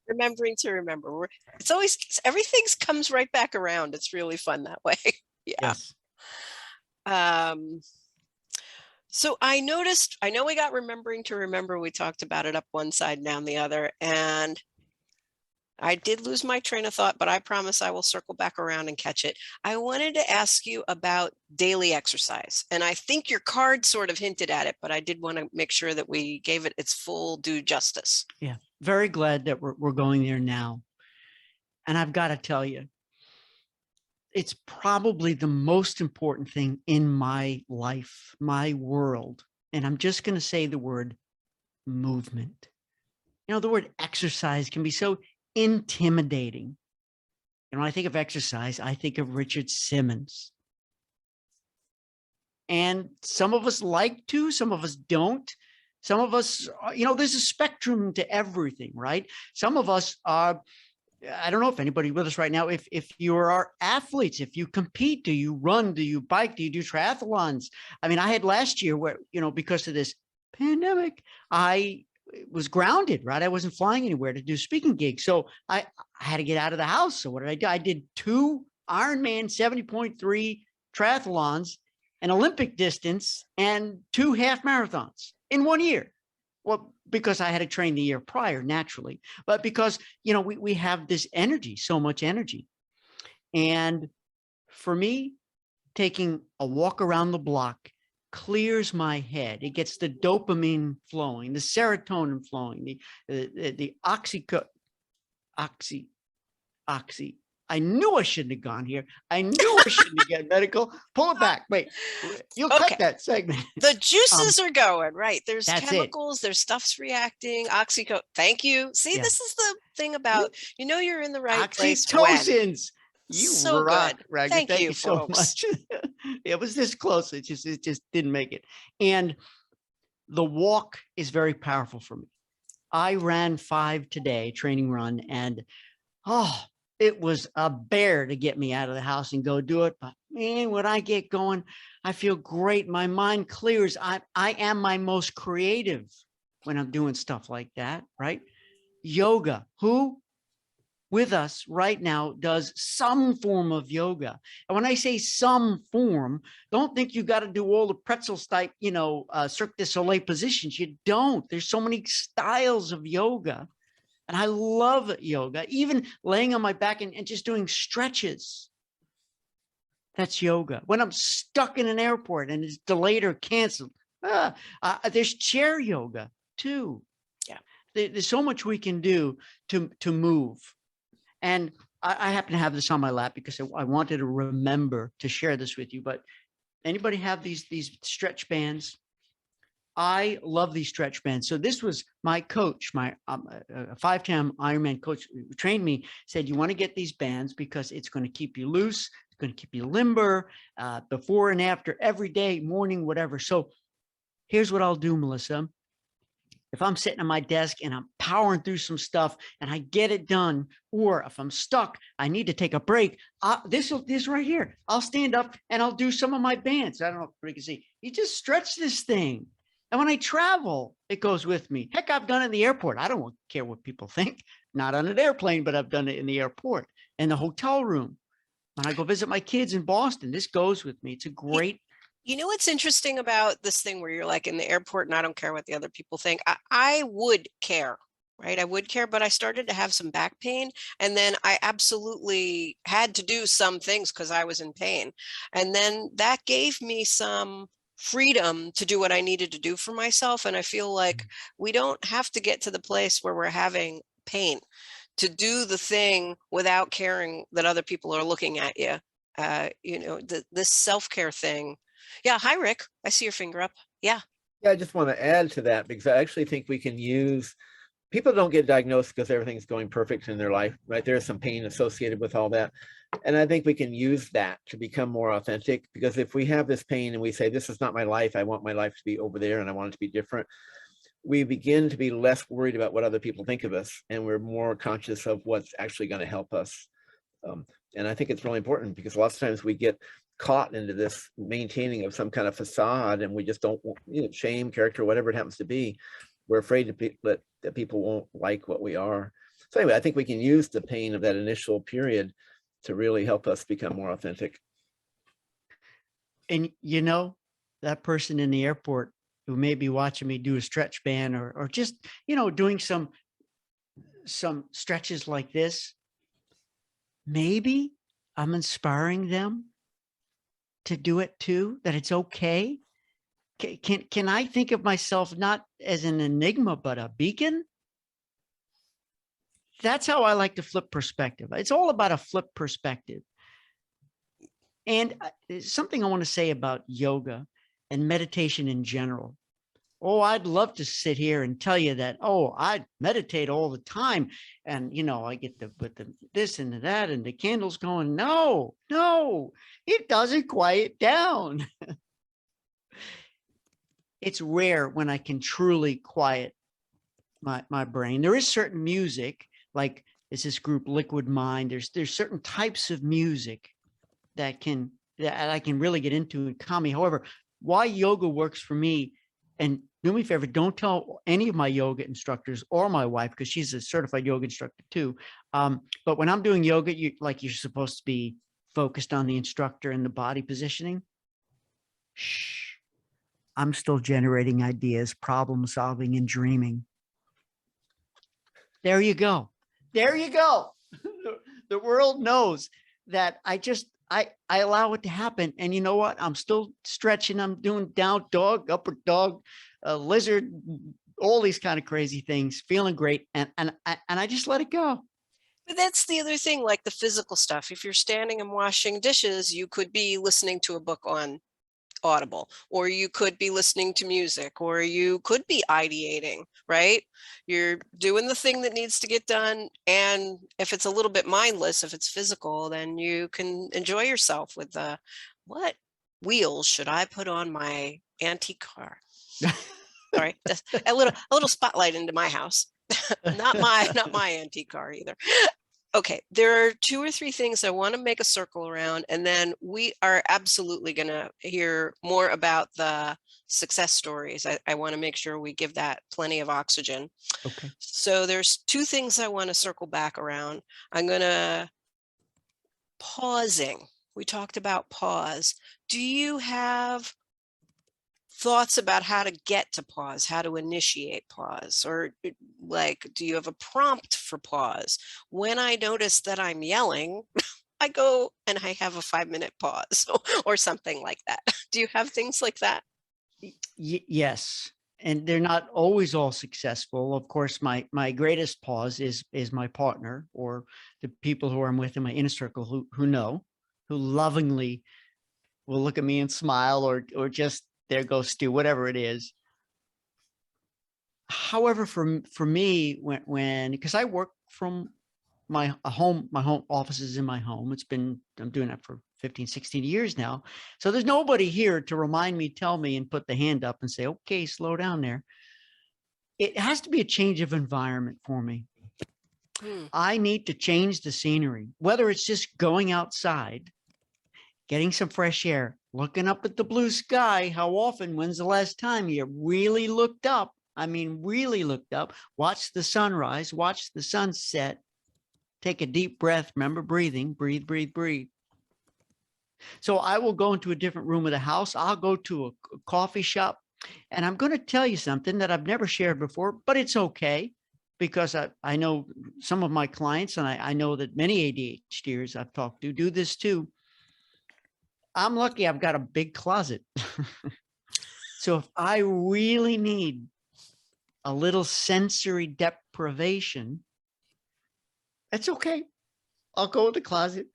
Speaker 1: Remembering to remember. It's always, everything comes right back around. It's really fun that way. Yeah.
Speaker 2: Yes.
Speaker 1: So I know we got remembering to remember. We talked about it up one side, down the other. And I did lose my train of thought, but I promise I will circle back around and catch it. I wanted to ask you about daily exercise. And I think your card sort of hinted at it, but I did want to make sure that we gave it its full due justice.
Speaker 2: Yeah. Very glad that we're going there now. And I've got to tell you, it's probably the most important thing in my life, my world. And I'm just going to say the word movement. The word exercise can be so intimidating. And when I think of exercise, I think of Richard Simmons. And some of us like to, some of us don't. Some of us, there's a spectrum to everything, right? Some of us are, I don't know if anybody with us right now, if you are athletes, if you compete, do you run, do you bike, do you do triathlons? I mean, I had last year where, because of this pandemic, I was grounded, right? I wasn't flying anywhere to do speaking gigs. So I had to get out of the house. So what did I do? I did 2 Ironman 70.3 triathlons, an Olympic distance, and 2 half marathons in 1 year. Well, because I had to train the year prior, naturally, but because, we have this energy, so much energy. And for me, taking a walk around the block clears my head. It gets the dopamine flowing, the serotonin flowing, the oxy. I knew I shouldn't have gone here. I knew I shouldn't have get medical. Pull it back. Wait, you'll cut that segment.
Speaker 1: The juices are going, right? There's chemicals,
Speaker 2: it.
Speaker 1: There's stuff's reacting. Thank you. See, this is the thing about, you're in the right place.
Speaker 2: Oxytocins. You
Speaker 1: so
Speaker 2: rock,
Speaker 1: good.
Speaker 2: Ragnar. Thank you so much. It was this close. It just didn't make it. And the walk is very powerful for me. I ran 5 today, training run, and it was a bear to get me out of the house and go do it. But man, when I get going, I feel great. My mind clears. I am my most creative when I'm doing stuff like that, right? Yoga. Who with us right now does some form of yoga? And when I say some form, don't think you got to do all the pretzels type, Cirque du Soleil positions. You don't. There's so many styles of yoga. And I love yoga, even laying on my back and just doing stretches. That's yoga. When I'm stuck in an airport and it's delayed or canceled, there's chair yoga too.
Speaker 1: Yeah.
Speaker 2: There's so much we can do to move. And I happen to have this on my lap because I wanted to remember to share this with you. But anybody have these stretch bands? I love these stretch bands. So this was my coach, my 5-time Ironman coach who trained me, said, you want to get these bands because it's going to keep you loose. It's going to keep you limber before and after, every day, morning, whatever. So here's what I'll do, Melissa. If I'm sitting at my desk and I'm powering through some stuff and I get it done, or if I'm stuck, I need to take a break. This right here, I'll stand up and I'll do some of my bands. I don't know if you can see. You just stretch this thing. And when I travel, it goes with me. Heck, I've done it in the airport. I don't care what people think. Not on an airplane, but I've done it in the airport, in the hotel room. When I go visit my kids in Boston, this goes with me. It's a great.
Speaker 1: You know what's interesting about this thing where you're like in the airport and I don't care what the other people think? I would care, right? I would care, but I started to have some back pain. And then I absolutely had to do some things because I was in pain. And then that gave me some freedom to do what I needed to do for myself. And I feel like we don't have to get to the place where we're having pain to do the thing without caring that other people are looking at you. This self-care thing. Yeah. Hi, Rick. I see your finger up. Yeah.
Speaker 3: Yeah, I just want to add to that because I actually think we can use, people don't get diagnosed because everything's going perfect in their life, right? There's some pain associated with all that. And I think we can use that to become more authentic, because if we have this pain and we say, this is not my life, I want my life to be over there and I want it to be different, we begin to be less worried about what other people think of us. And we're more conscious of what's actually going to help us. And I think it's really important because lots of times we get caught into this maintaining of some kind of facade and we just don't, shame, character, whatever it happens to be. We're afraid that people won't like what we are. So anyway, I think we can use the pain of that initial period to really help us become more authentic.
Speaker 2: And that person in the airport who may be watching me do a stretch band or just, doing some stretches like this, maybe I'm inspiring them to do it too, that it's okay. Can I think of myself not as an enigma, but a beacon? That's how I like to flip perspective. It's all about a flip perspective. And something I want to say about yoga and meditation in general. Oh, I'd love to sit here and tell you that, I meditate all the time. And, I get with this and that and the candles going. No, it doesn't quiet down. It's rare when I can truly quiet my brain. There is certain music, like it's this group Liquid Mind. There's certain types of music that I can really get into and calm me. However, why yoga works for me, and do me a favor, don't tell any of my yoga instructors or my wife, because she's a certified yoga instructor too. But when I'm doing yoga, you're supposed to be focused on the instructor and the body positioning. Shh. I'm still generating ideas, problem solving, and dreaming. There you go. There you go. The world knows that I allow it to happen. And you know what? I'm still stretching. I'm doing down dog, upper dog, lizard, all these kind of crazy things, feeling great. And I just let it go.
Speaker 1: But that's the other thing, like the physical stuff. If you're standing and washing dishes, you could be listening to a book on Audible, or you could be listening to music, or you could be ideating, right? You're doing the thing that needs to get done. And if it's a little bit mindless, if it's physical, then you can enjoy yourself with the, what wheels should I put on my antique car? Sorry, a little spotlight into my house. not my antique car either. Okay, there are 2 or 3 things I want to make a circle around, and then we are absolutely going to hear more about the success stories. I want to make sure we give that plenty of oxygen.
Speaker 2: Okay.
Speaker 1: So there's 2 things I want to circle back around. I'm going to pausing. We talked about pause. Do you have thoughts about how to get to pause, how to initiate pause, or like, do you have a prompt for pause? When I notice that I'm yelling, I go and I have a 5-minute pause or something like that. Do you have things like that?
Speaker 2: Yes. And they're not always all successful. Of course, my greatest pause is my partner or the people who I'm with in my inner circle who know, who lovingly will look at me and smile or just there goes Stu, whatever it is. However, for me, when because I work from my home office is in my home. I'm doing that for 15, 16 years now. So there's nobody here to remind me, tell me, and put the hand up and say, okay, slow down there. It has to be a change of environment for me. I need to change the scenery, whether it's just going outside, getting some fresh air, looking up at the blue sky. How often, when's the last time you really looked up? I mean, really looked up, watch the sunrise, watch the sunset, take a deep breath. Remember breathing, breathe, breathe, breathe. So I will go into a different room of the house. I'll go to a coffee shop, and I'm going to tell you something that I've never shared before, but it's okay because I know some of my clients, and I know that many ADHDers I've talked to do this too. I'm lucky I've got a big closet. So if I really need a little sensory deprivation, that's okay. I'll go in the closet.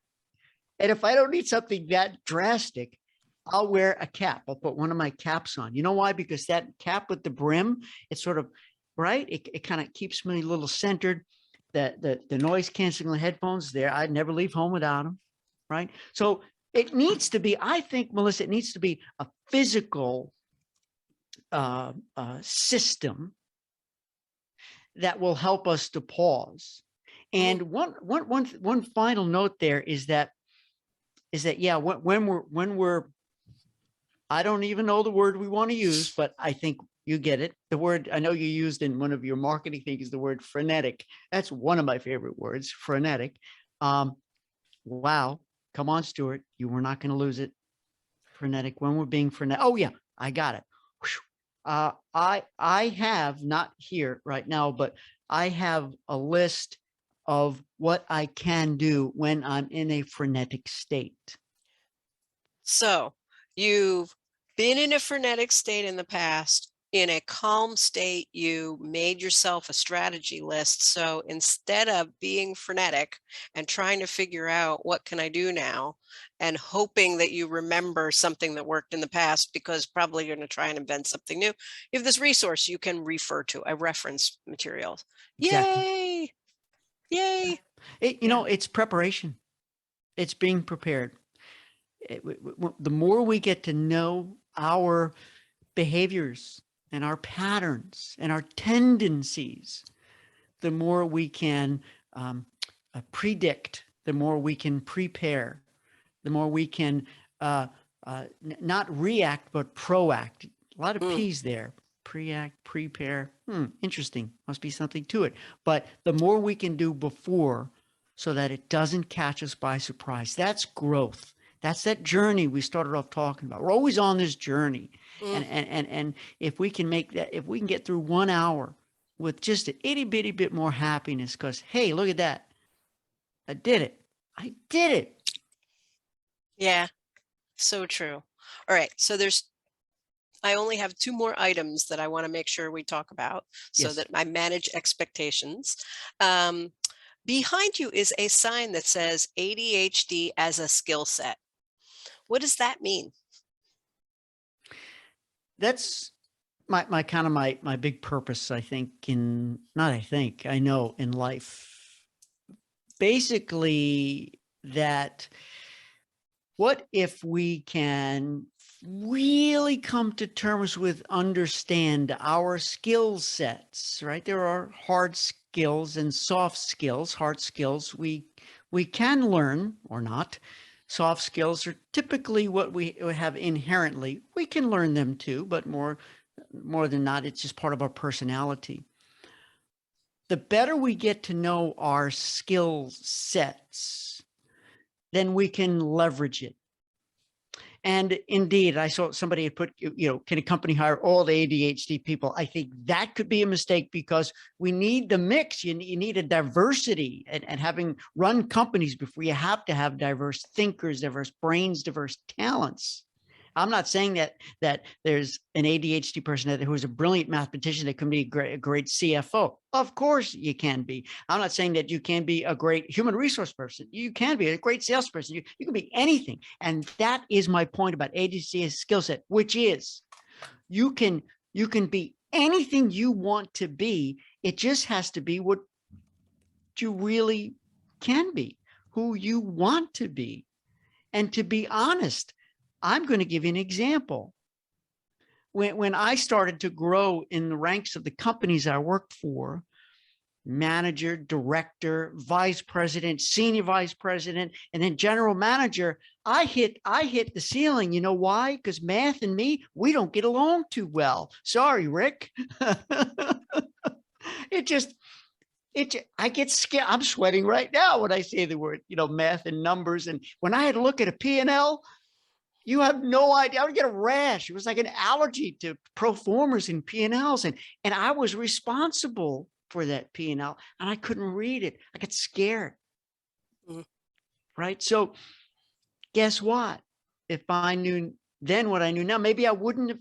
Speaker 2: And if I don't need something that drastic, I'll wear a cap. I'll put one of my caps on. You know why? Because that cap with the brim, it's sort of, right? It kind of keeps me a little centered. The noise canceling headphones there, I'd never leave home without them, right? So it needs to be, I think, Melissa, it needs to be a physical system that will help us to pause. And one final note there is that yeah, when we're I don't even know the word we want to use, but I think you get it. The word I know you used in one of your marketing things is the word frenetic. That's one of my favorite words, frenetic. Wow, come on, Stuart, you were not going to lose it. Frenetic. When we're being frenetic. Oh yeah, I got it. I have not here right now, but I have a list of what I can do when I'm in a frenetic state.
Speaker 1: So you've been in a frenetic state in the past. In a calm state, you made yourself a strategy list. So instead of being frenetic and trying to figure out what can I do now and hoping that you remember something that worked in the past, because probably you're going to try and invent something new, you have this resource you can refer to, a reference material. Yay!
Speaker 2: Exactly.
Speaker 1: Yay!
Speaker 2: You know, it's preparation. It's being prepared. The more we get to know our behaviors and our patterns and our tendencies, the more we can predict, the more we can prepare, the more we can not react, but proact. A lot of P's there. Preact, prepare. Interesting. Must be something to it. But the more we can do before so that it doesn't catch us by surprise, that's growth. That's that journey we started off talking about. We're always on this journey. And if we can make that, if we can get through 1 hour with just an itty bitty bit more happiness, because hey, look at that. I did it. I did it.
Speaker 1: Yeah, so true. All right. So I only have 2 more items that I want to make sure we talk about so
Speaker 2: Yes.
Speaker 1: that I manage expectations. Behind you is a sign that says ADHD as a skill set. What does that mean?
Speaker 2: That's my kind of my big purpose, I think, I know in life. Basically, that what if we can really come to terms with, understand our skill sets, right? There are hard skills and soft skills. Hard skills we can learn or not. Soft skills are typically what we have inherently. We can learn them too, but more than not, it's just part of our personality. The better we get to know our skill sets, then we can leverage it. And indeed, I saw somebody had put, can a company hire all the ADHD people? I think that could be a mistake because we need the mix. You need a diversity, and having run companies before, you have to have diverse thinkers, diverse brains, diverse talents. I'm not saying that there's an ADHD person who's a brilliant mathematician that can be a great CFO. Of course you can be. I'm not saying that you can be a great human resource person. You can be a great salesperson. You can be anything. And that is my point about ADHD skill set, which is you can be anything you want to be. It just has to be what you really can be, who you want to be. And to be honest, I'm going to give you an example. When I started to grow in the ranks of the companies I worked for, manager, director, vice president, senior vice president, and then general manager, I hit the ceiling. You know why? Because math and me, we don't get along too well. Sorry, Rick. I get scared. I'm sweating right now when I say the word, math and numbers. And when I had to look at a P&L, you have no idea. I would get a rash. It was like an allergy to pro formers and P&Ls. And I was responsible for that P&L, and I couldn't read it. I got scared. Mm-hmm. Right. So guess what? If I knew then what I knew now, maybe I wouldn't have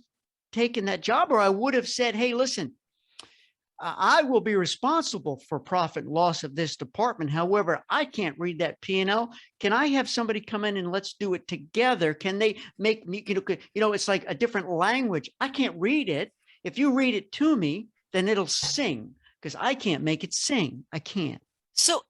Speaker 2: taken that job, or I would have said, hey, listen, I will be responsible for profit and loss of this department. However, I can't read that P&L. Can I have somebody come in and let's do it together? Can they make me, it's like a different language. I can't read it. If you read it to me, then it'll sing, because I can't make it sing. I can't.
Speaker 1: So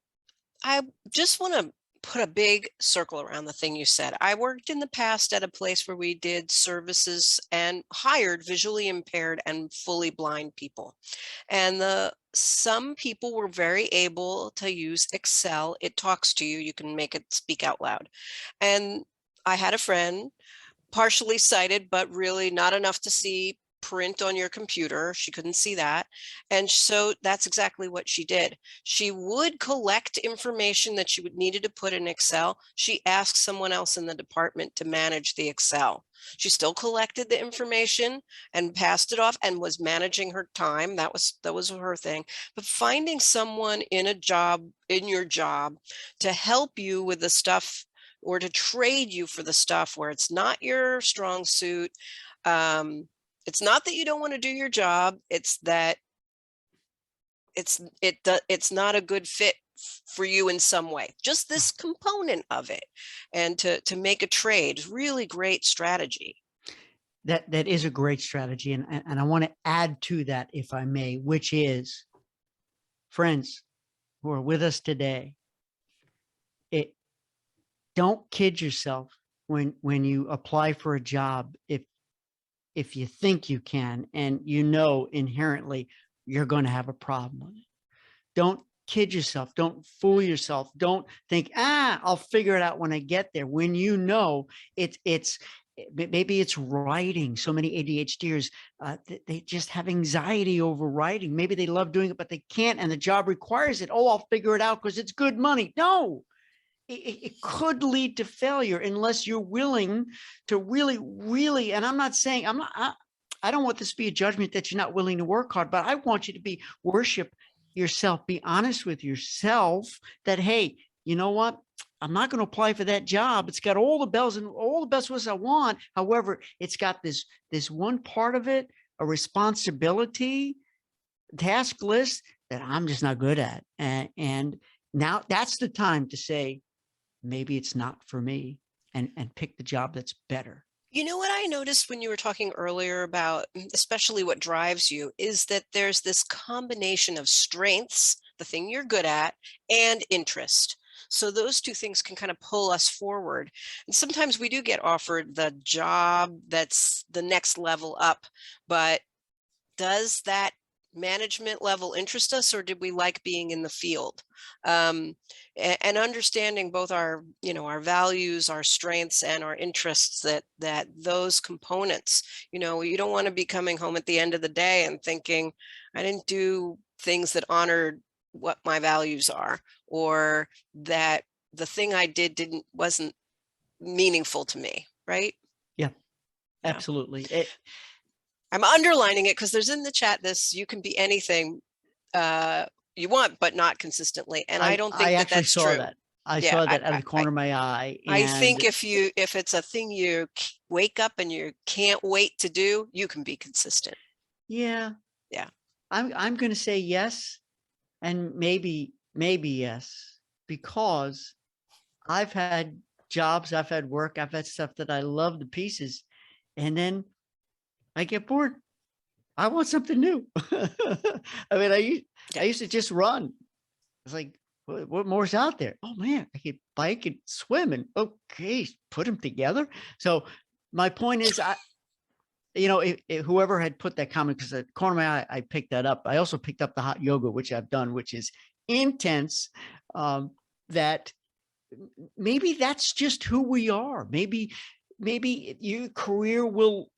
Speaker 1: I just want to put a big circle around the thing you said. I worked in the past at a place where we did services and hired visually impaired and fully blind people. And some people were very able to use Excel. It talks to you. You can make it speak out loud. And I had a friend, partially sighted, but really not enough to see print on your computer. She couldn't see that. And so that's exactly what she did. She would collect information that she would needed to put in Excel. She asked someone else in the department to manage the Excel. She still collected the information and passed it off and was managing her time. That was her thing. But finding someone in your job to help you with the stuff, or to trade you for the stuff where it's not your strong suit. It's not that you don't want to do your job. It's that it's not a good fit for you in some way. Just this component of it, and to make a trade is really great strategy.
Speaker 2: That is a great strategy, and I want to add to that, if I may, which is, friends who are with us today, don't kid yourself when you apply for a job. If you think you can, and inherently you're going to have a problem with it. Don't kid yourself. Don't fool yourself. Don't think, I'll figure it out when I get there. When maybe it's writing. So many ADHDers, they just have anxiety over writing. Maybe they love doing it, but they can't, and the job requires it. Oh, I'll figure it out because it's good money. No. It could lead to failure unless you're willing to really, and I'm not saying, I don't want this to be a judgment that you're not willing to work hard, but I want you to worship yourself, be honest with yourself that, hey, you know what? I'm not going to apply for that job. It's got all the bells and all the best wishes I want. However, it's got this one part of it, a responsibility, task list that I'm just not good at. And now that's the time to say, maybe it's not for me, and pick the job that's better.
Speaker 1: You know what I noticed when you were talking earlier about, especially what drives you, is that there's this combination of strengths, the thing you're good at, and interest. So those two things can kind of pull us forward. And sometimes we do get offered the job that's the next level up, but does that management level interest us, or did we like being in the field? And understanding both our values, our strengths, and our interests, that those components, you don't want to be coming home at the end of the day and thinking, I didn't do things that honored what my values are, or that the thing I did wasn't meaningful to me, right?
Speaker 2: Absolutely.
Speaker 1: I'm underlining it because there's in the chat this, you can be anything you want, but not consistently. And I don't think
Speaker 2: I
Speaker 1: that
Speaker 2: actually
Speaker 1: that's
Speaker 2: saw
Speaker 1: true.
Speaker 2: that. I
Speaker 1: Yeah,
Speaker 2: saw that out of the corner of my eye.
Speaker 1: I
Speaker 2: And
Speaker 1: think if it's a thing you wake up and you can't wait to do, you can be consistent.
Speaker 2: yeah,
Speaker 1: Yeah.
Speaker 2: I'm going to say yes, and maybe yes, because I've had jobs, I've had work, I've had stuff that I love to pieces, and then I get bored. I want something new. I mean, I used to just run. It's like, what more's out there? Oh man, I could bike and swim, and okay, put them together. So my point is, whoever had put that comment, because at the corner of my eye, I picked that up. I also picked up the hot yoga, which I've done, which is intense. That maybe that's just who we are. Maybe your career will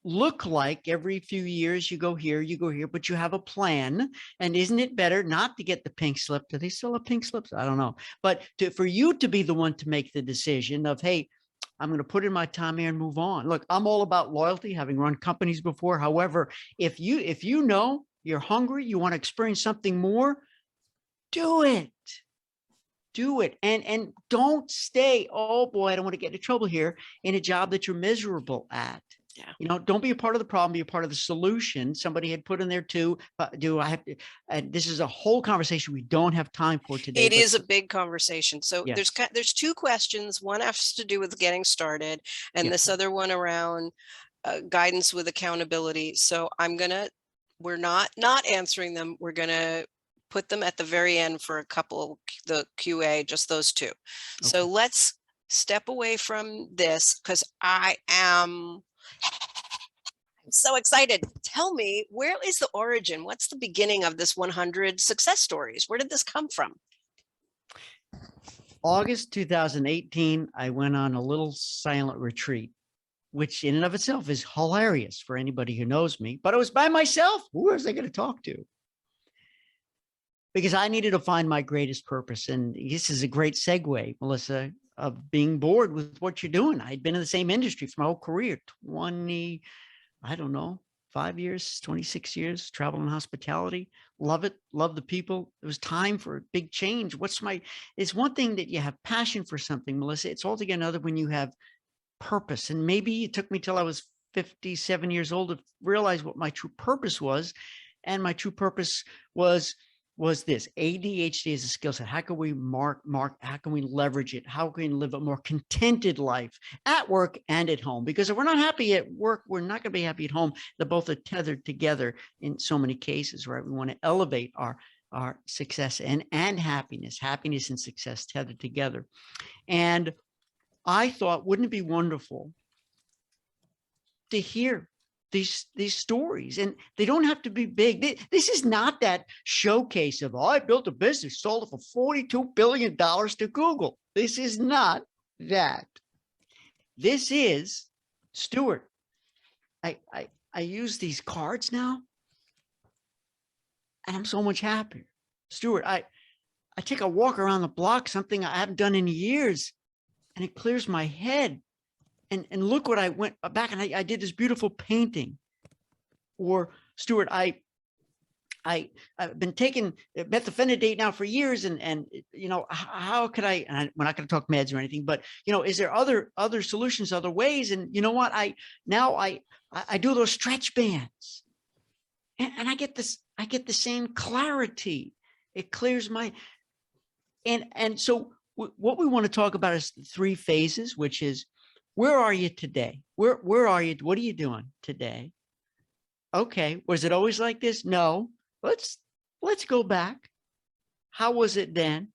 Speaker 2: look like every few years you go here, but you have a plan. And isn't it better not to get the pink slip? Do they still have pink slips? I don't know. But for you to be the one to make the decision of, hey, I'm going to put in my time here and move on. Look, I'm all about loyalty, having run companies before. However, if you know you're hungry, you want to experience something more, do it. Do it. And don't stay, oh boy, I don't want to get into trouble here, in a job that you're miserable at.
Speaker 1: Yeah.
Speaker 2: Don't be a part of the problem, be a part of the solution. Somebody had put in there too, do I have to, and this is a whole conversation we don't have time for today.
Speaker 1: It is a big conversation. So
Speaker 2: yes.
Speaker 1: there's two questions. One has to do with getting started, and
Speaker 2: Yep.
Speaker 1: this other one around guidance with accountability. So we're not answering them. We're gonna put them at the very end for a couple, the QA, just those two. So let's step away from this because I'm so excited. Tell me, where is the origin? What's the beginning of this 100 success stories? Where did this come from?
Speaker 2: August 2018, I went on a little silent retreat, which in and of itself is hilarious for anybody who knows me, but I was by myself. Who was I going to talk to? Because I needed to find my greatest purpose. And this is a great segue, Melissa, of being bored with what you're doing. I'd been in the same industry for my whole career, 5 years, 26 years, travel and hospitality. Love it. Love the people. It was time for a big change. It's one thing that you have passion for something, Melissa. It's altogether another when you have purpose. And maybe it took me till I was 57 years old to realize what my true purpose was. And my true purpose was this: ADHD is a skill set. How can we how can we leverage it? How can we live a more contented life at work and at home? Because if we're not happy at work, we're not going to be happy at home. They're both are tethered together in so many cases, right? We want to elevate our success and happiness and success tethered together. And I thought, wouldn't it be wonderful to hear these stories? And they don't have to be big. This is not that showcase of, I built a business, sold it for $42 billion to Google. This is not that. This is, Stuart, I use these cards now and I'm so much happier. Stuart, I take a walk around the block, something I haven't done in years, and it clears my head. And look what I went back and I did this beautiful painting. Or Stuart, I've been taking methylphenidate now for years, and how could and we're not going to talk meds or anything, but is there other solutions, other ways? And you know what, I do those stretch bands, and I get the same clarity. It clears my, and so what we want to talk about is the 3 phases, which is, where are you today? Where are you? What are you doing today? Okay. Was it always like this? No. Let's go back. How was it then?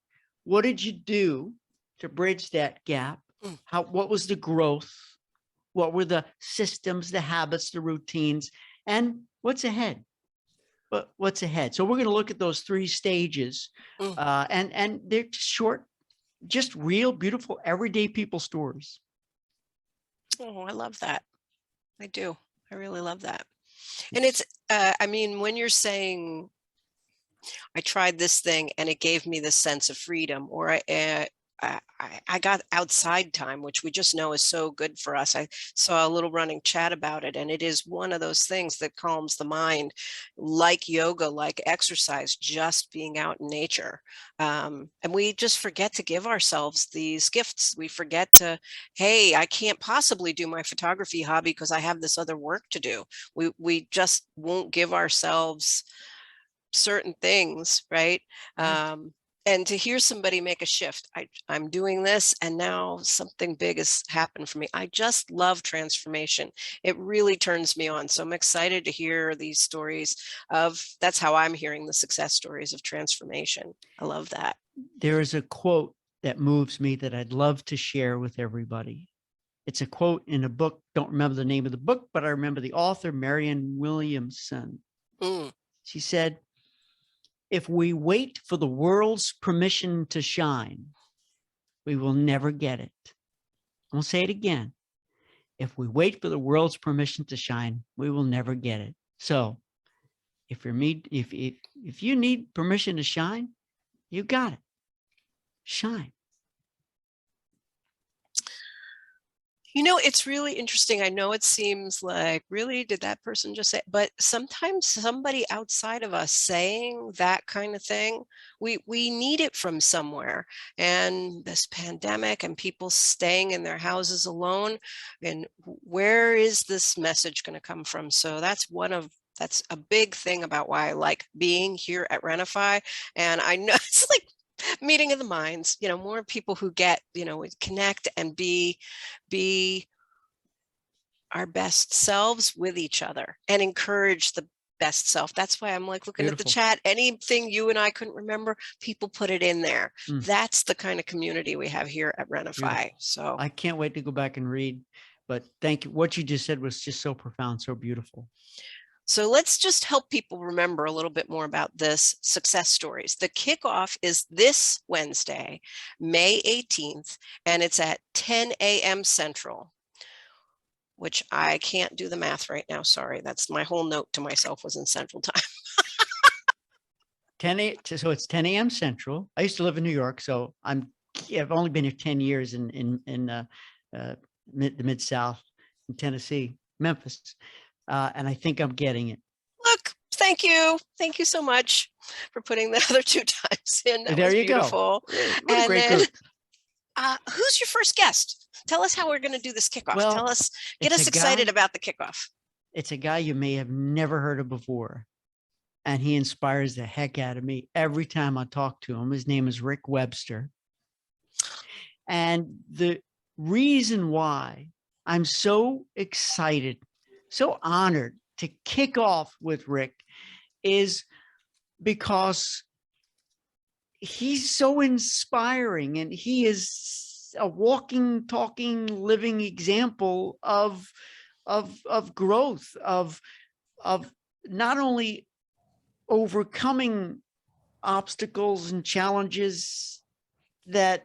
Speaker 2: What did you do to bridge that gap? What was the growth? What were the systems, the habits, the routines, and what's ahead? What's ahead? So we're going to look at those 3 stages, and they're short, just real, beautiful, everyday people stories.
Speaker 1: Oh, I love that. I do. I really love that. And it's, I mean, when you're saying, I tried this thing and it gave me this sense of freedom, or I got outside time, which we just know is so good for us. I saw a little running chat about it, and it is one of those things that calms the mind, like yoga, like exercise, just being out in nature. And we just forget to give ourselves these gifts. We forget to, hey, I can't possibly do my photography hobby because I have this other work to do. We just won't give ourselves certain things, right? And to hear somebody make a shift, I'm doing this and now something big has happened for me. I just love transformation. It really turns me on. So I'm excited to hear these stories of, that's how I'm hearing the success stories of transformation. I love that.
Speaker 2: There is a quote that moves me that I'd love to share with everybody. It's a quote in a book. Don't remember the name of the book, but I remember the author, Marianne Williamson. She said, if we wait for the world's permission to shine, we will never get it. I'll say it again. If we wait for the world's permission to shine, we will never get it. So if you need permission to shine, you got it. Shine.
Speaker 1: You know, it's really interesting. I know it seems like, really, did that person just say, but sometimes somebody outside of us saying that kind of thing, we need it from somewhere. And this pandemic and people staying in their houses alone, and where is this message going to come from? So that's a big thing about why I like being here at RenaFi. And I know it's like meeting of the minds, you know, more people who get, you know, connect and be our best selves with each other and encourage the best self. That's why I'm like looking at the chat. Anything you and I couldn't remember, people put it in there. That's the kind of community we have here at RenaFi. So
Speaker 2: I can't wait to go back and read, but thank you. What you just said was just so profound, so beautiful.
Speaker 1: So let's just help people remember a little bit more about this success stories. The kickoff is this Wednesday, May 18th, and it's at 10 a.m. Central, which I can't do the math right now. Sorry, that's my whole note to myself was in Central Time.
Speaker 2: 10 so it's 10 a.m. Central. I used to live in New York, so I've only been here 10 years in the Mid-South, in Tennessee, Memphis. And I think I'm getting it.
Speaker 1: Look, thank you. Thank you so much for putting the other 2 times in. That
Speaker 2: There
Speaker 1: was
Speaker 2: you
Speaker 1: beautiful.
Speaker 2: Go. What a great group.
Speaker 1: Who's your first guest? Tell us how we're going to do this kickoff.
Speaker 2: Well,
Speaker 1: Tell us, get us excited about the kickoff.
Speaker 2: It's a guy you may have never heard of before. And he inspires the heck out of me every time I talk to him. His name is Rick Webster. And the reason why I'm so excited, so honored to kick off with Rick is because he's so inspiring and he is a walking, talking, living example of growth, of not only overcoming obstacles and challenges, that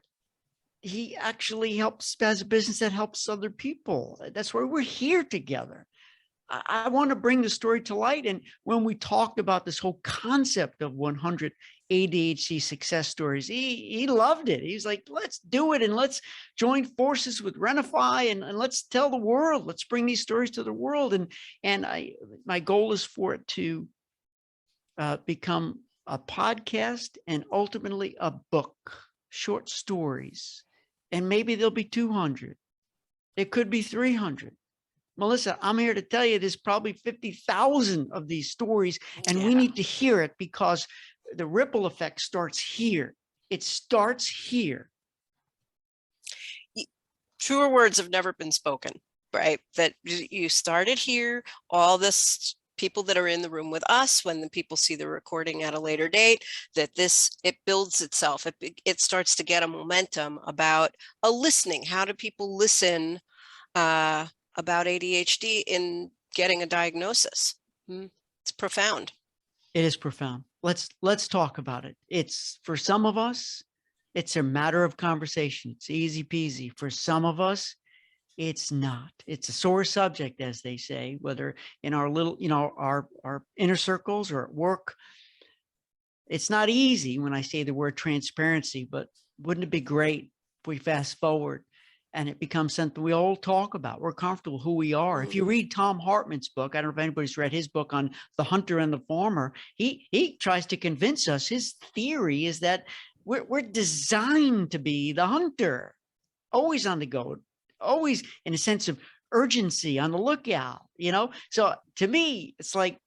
Speaker 2: he actually has a business that helps other people. That's why we're here together. I want to bring the story to light. And when we talked about this whole concept of 100 ADHD success stories, he loved it. He's like, let's do it. And let's join forces with RenaFi and let's tell the world, let's bring these stories to the world. And my goal is for it to become a podcast and ultimately a book, short stories. And maybe there'll be 200. It could be 300. Melissa, I'm here to tell you there's probably 50,000 of these stories, and we need to hear it because the ripple effect starts here. It starts here.
Speaker 1: Truer words have never been spoken, right? That you started here, all this people that are in the room with us, when the people see the recording at a later date, that it builds itself. It starts to get a momentum about a listening. How do people listen about ADHD in getting a diagnosis? It's profound.
Speaker 2: It is profound. Let's talk about it. It's, for some of us, it's a matter of conversation. It's easy peasy. For some of us, it's not. It's a sore subject, as they say, whether in our little, our inner circles or at work. It's not easy when I say the word transparency, but wouldn't it be great we fast forward and it becomes something we all talk about. We're comfortable who we are. If you read Tom Hartman's book, I don't know if anybody's read his book on the hunter and the farmer, he tries to convince us, his theory is that we're designed to be the hunter, always on the go, always in a sense of urgency, on the lookout, you know? So to me, it's like,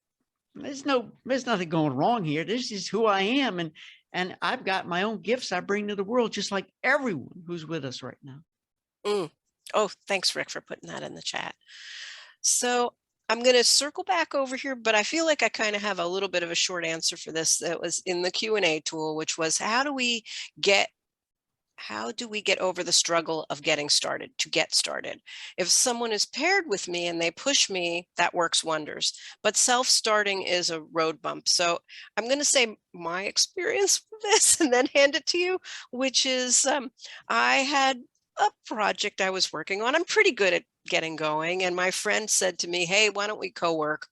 Speaker 2: there's nothing going wrong here. This is who I am. And I've got my own gifts I bring to the world, just like everyone who's with us right now.
Speaker 1: Oh, thanks, Rick, for putting that in the chat. So I'm going to circle back over here, but I feel like I kind of have a little bit of a short answer for this that was in the Q&A tool, which was how do we get over the struggle of getting started, to get started? If someone is paired with me and they push me, that works wonders. But self-starting is a road bump. So I'm going to say my experience with this and then hand it to you, which is I had a project I was working on. I'm pretty good at getting going. And my friend said to me, hey, why don't we co-work?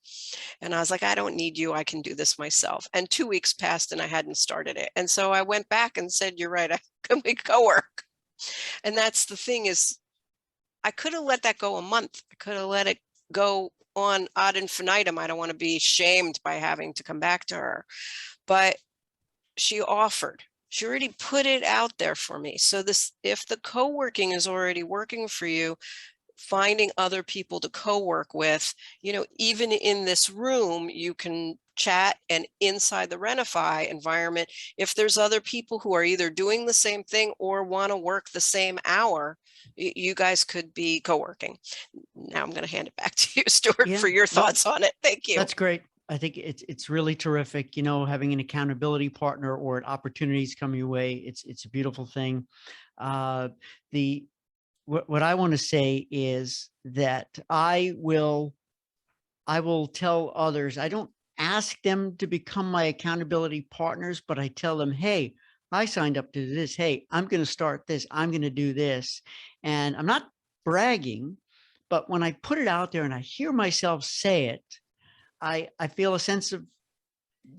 Speaker 1: And I was like, I don't need you. I can do this myself. And 2 weeks passed and I hadn't started it. And so I went back and said, you're right. Can we co-work? And that's the thing is, I could have let that go a month. I could have let it go on ad infinitum. I don't want to be shamed by having to come back to her. But she offered. She already put it out there for me. So this, if the co-working is already working for you, finding other people to co-work with, you know, even in this room, you can chat, and inside the RenaFi environment, if there's other people who are either doing the same thing or want to work the same hour, you guys could be co-working. Now I'm going to hand it back to you, Stuart, for your thoughts on it. Thank you.
Speaker 2: That's great. I think it's really terrific, you know, having an accountability partner or opportunities coming your way. It's a beautiful thing. What I want to say is that I will tell others, I don't ask them to become my accountability partners, but I tell them, hey, I signed up to this. Hey, I'm going to start this. I'm going to do this. And I'm not bragging, but when I put it out there and I hear myself say it, I feel a sense of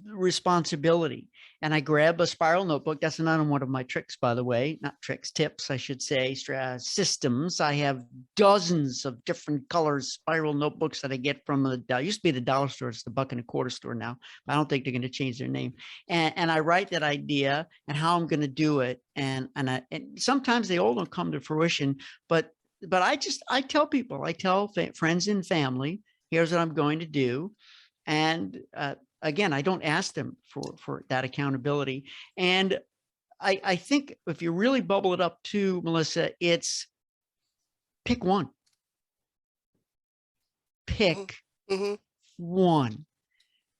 Speaker 2: responsibility. And I grab a spiral notebook. That's another one of my tricks, by the way, not tricks, tips, I should say, systems. I have dozens of different colors spiral notebooks that I get from used to be the dollar store. It's the $1.25 store now. I don't think they're going to change their name. And I write that idea and how I'm going to do it. And sometimes they all don't come to fruition, but I tell people, I tell friends and family, here's what I'm going to do. And again, I don't ask them for that accountability. And I think if you really bubble it up too, Melissa, it's pick one. Pick one.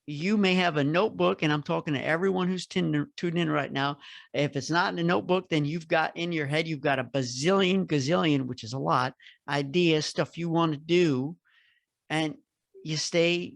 Speaker 2: You may have a notebook, and I'm talking to everyone who's tuned in right now. If it's not in a notebook, then you've got in your head, you've got a gazillion, which is a lot, ideas, stuff you want to do, and you stagnate,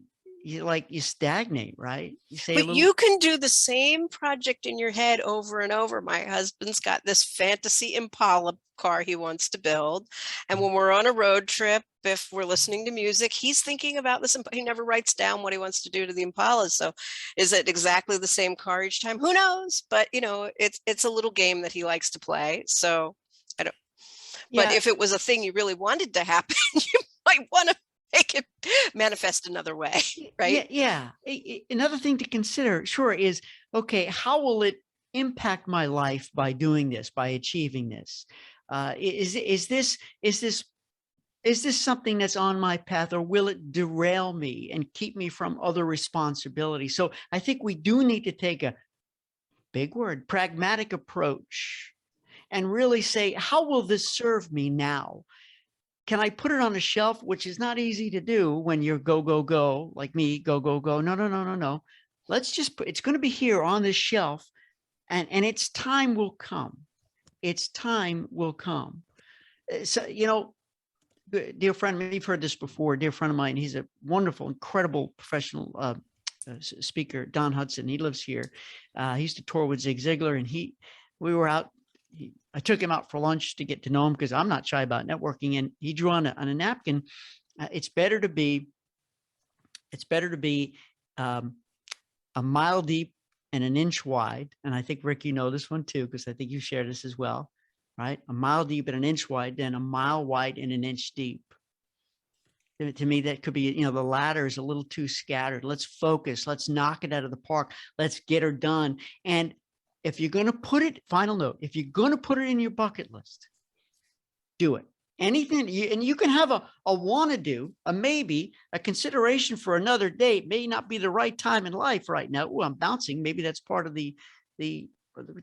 Speaker 2: right?
Speaker 1: But you can do the same project in your head over and over. My husband's got this fantasy Impala car he wants to build. And when we're on a road trip, if we're listening to music, he's thinking about this. He never writes down what he wants to do to the Impala. So is it exactly the same car each time? Who knows? But you know, it's a little game that he likes to play. So I don't, but if it was a thing you really wanted to happen, you might want to make it manifest another way, right?
Speaker 2: Yeah. Another thing to consider, sure, is, okay, how will it impact my life by doing this, by achieving this? Is this something that's on my path, or will it derail me and keep me from other responsibilities? So I think we do need to take a big word, pragmatic approach, and really say, how will this serve me now? Can I put it on a shelf, which is not easy to do when you're go, like me, go. No. Let's just put, it's going to be here on this shelf, and its time will come. Its time will come. So, you know, dear friend, you've heard this before, dear friend of mine, he's a wonderful, incredible professional speaker, Don Hudson. He lives here. He used to tour with Zig Ziglar, and we were out. I took him out for lunch to get to know him, because I'm not shy about networking. And he drew on a napkin. It's better to be a mile deep and an inch wide. And I think, Rick, you know this one too, because I think you share this as well. right? A mile deep and an inch wide, then a mile wide and an inch deep. To me, that could be, the ladder is a little too scattered. Let's focus. Let's knock it out of the park. Let's get her done. And if you're going to put it, final note, if you're going to put it in your bucket list, do it. Anything, and you can have a want to do, a maybe, a consideration for another date. May not be the right time in life right now. Oh, I'm bouncing. Maybe that's part of the we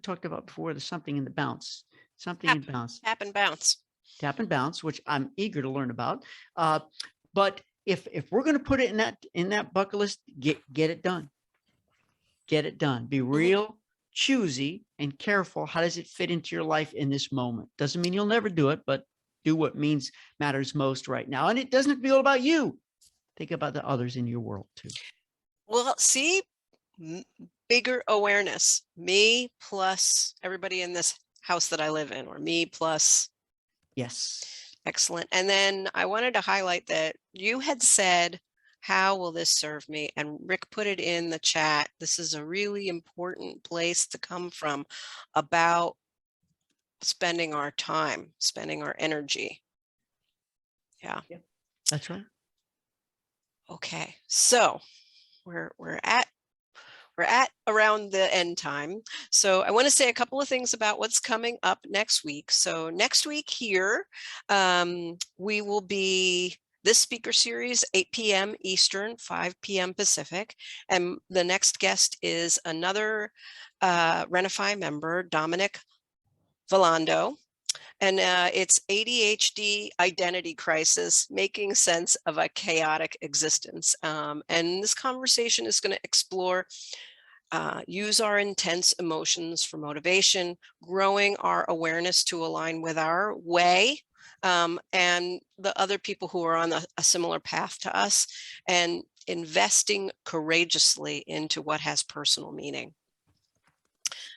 Speaker 2: talked about before, the something in the bounce, something in bounce.
Speaker 1: Tap and bounce.
Speaker 2: Tap and bounce, which I'm eager to learn about. But if we're going to put it in that bucket list, get it done. Get it done. Be real choosy and careful. How does it fit into your life in this moment? Doesn't mean you'll never do it, but do what matters most right now. And it doesn't have to be all about you. Think about the others in your world too.
Speaker 1: Well, see, bigger awareness. Me plus everybody in this house that I live in, or me plus.
Speaker 2: Yes.
Speaker 1: Excellent. And then I wanted to highlight that you had said, how will this serve me? And Rick put it in the chat. This is a really important place to come from about spending our time, spending our energy. Yeah.
Speaker 2: That's right.
Speaker 1: Okay. So we're at around the end time. So I want to say a couple of things about what's coming up next week. So next week here, we will be this speaker series, 8 p.m. Eastern, 5 p.m. Pacific. And the next guest is another RenaFi member, Dominic Volando. And it's ADHD identity crisis, making sense of a chaotic existence. And this conversation is going to explore use our intense emotions for motivation, growing our awareness to align with our way, and the other people who are on a similar path to us, and investing courageously into what has personal meaning.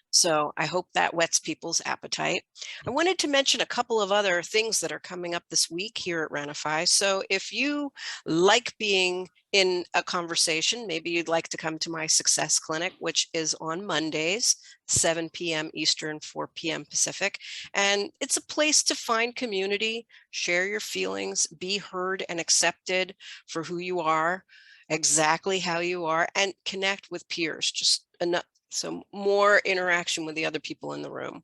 Speaker 1: So I hope that whets people's appetite. I wanted to mention a couple of other things that are coming up this week here at RenaFi. So if you like being in a conversation, maybe you'd like to come to my Success Clinic, which is on Mondays, 7 p.m. Eastern, 4 p.m. Pacific. And it's a place to find community, share your feelings, be heard and accepted for who you are, exactly how you are, and connect with peers. Just enough. So more interaction with the other people in the room.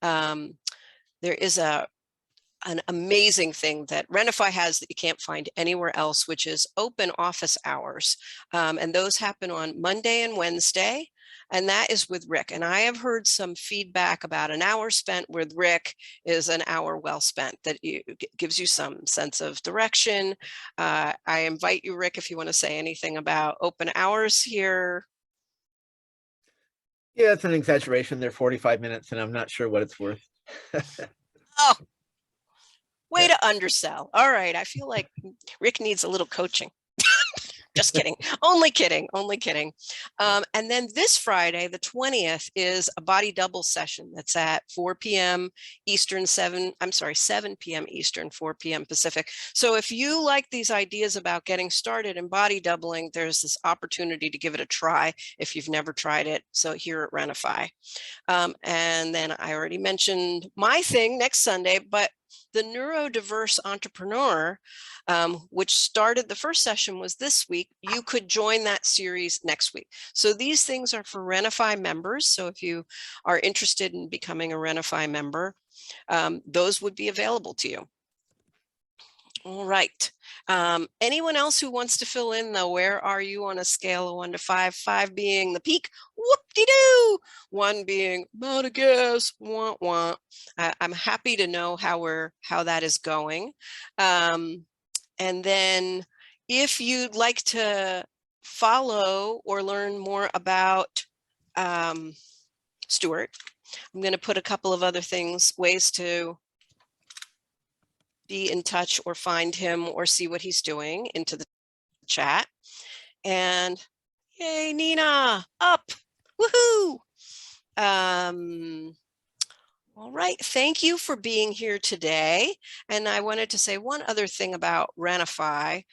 Speaker 1: There is an amazing thing that RenaFi has that you can't find anywhere else, which is open office hours. And those happen on Monday and Wednesday. And that is with Rick. And I have heard some feedback about an hour spent with Rick is an hour well spent, that gives you some sense of direction. I invite you, Rick, if you want to say anything about open hours here.
Speaker 3: Yeah, it's an exaggeration. They're 45 minutes and I'm not sure what it's worth.
Speaker 1: Oh, way to undersell. All right. I feel like Rick needs a little coaching. Just kidding. Only kidding. Only kidding. And then this Friday, the 20th, is a body double session that's at 4 p.m. Eastern, 7 p.m. Eastern, 4 p.m. Pacific. So if you like these ideas about getting started in body doubling, there's this opportunity to give it a try if you've never tried it. So here at RenaFi. And then I already mentioned my thing next Sunday, but the neurodiverse entrepreneur, which started, the first session was this week. You could join that series next week. So these things are for RenaFi members. So if you are interested in becoming a RenaFi member, those would be available to you. All right. Anyone else who wants to fill in the where are you on a scale of 1 to 5, 5 being the peak, whoop-de-doo, 1 being about a guess, wah, wah. I'm happy to know how that is going. And then if you'd like to follow or learn more about Stuart, I'm going to put a couple of other ways to be in touch or find him or see what he's doing into the chat. And yay, Nina, up, woohoo. All right, thank you for being here today. And I wanted to say one other thing about RenaFi,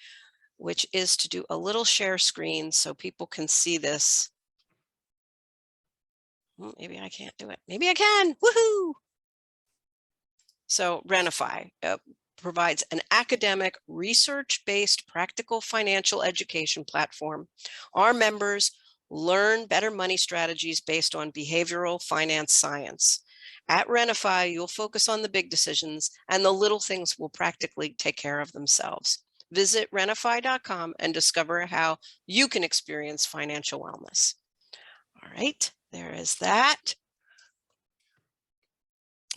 Speaker 1: which is to do a little share screen so people can see this. Well, maybe I can't do it. Maybe I can, woohoo. So RenaFi provides an academic, research-based, practical financial education platform. Our members learn better money strategies based on behavioral finance science. At RenaFi, you'll focus on the big decisions, and the little things will practically take care of themselves. Visit renafi.com and discover how you can experience financial wellness. All right, there is that.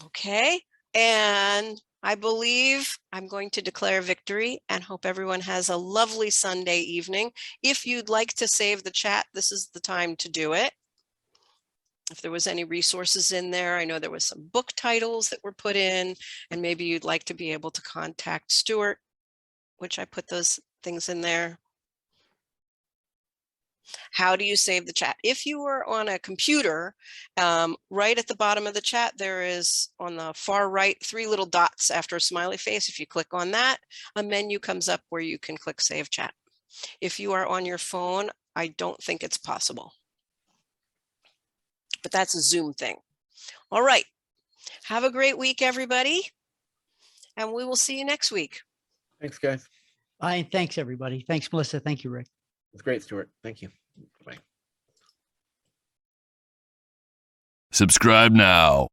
Speaker 1: Okay, and I believe I'm going to declare victory and hope everyone has a lovely Sunday evening. If you'd like to save the chat, this is the time to do it. If there was any resources in there, I know there was some book titles that were put in, and maybe you'd like to be able to contact Stuart, which I put those things in there. How do you save the chat? If you were on a computer, right at the bottom of the chat, there is on the far right 3 little dots after a smiley face. If you click on that, a menu comes up where you can click Save Chat. If you are on your phone, I don't think it's possible. But that's a Zoom thing. All right. Have a great week, everybody. And we will see you next week.
Speaker 3: Thanks, guys.
Speaker 2: Bye. Thanks, everybody. Thanks, Melissa. Thank you, Rick.
Speaker 3: It's great, Stuart. Thank you. Bye.
Speaker 4: Subscribe now.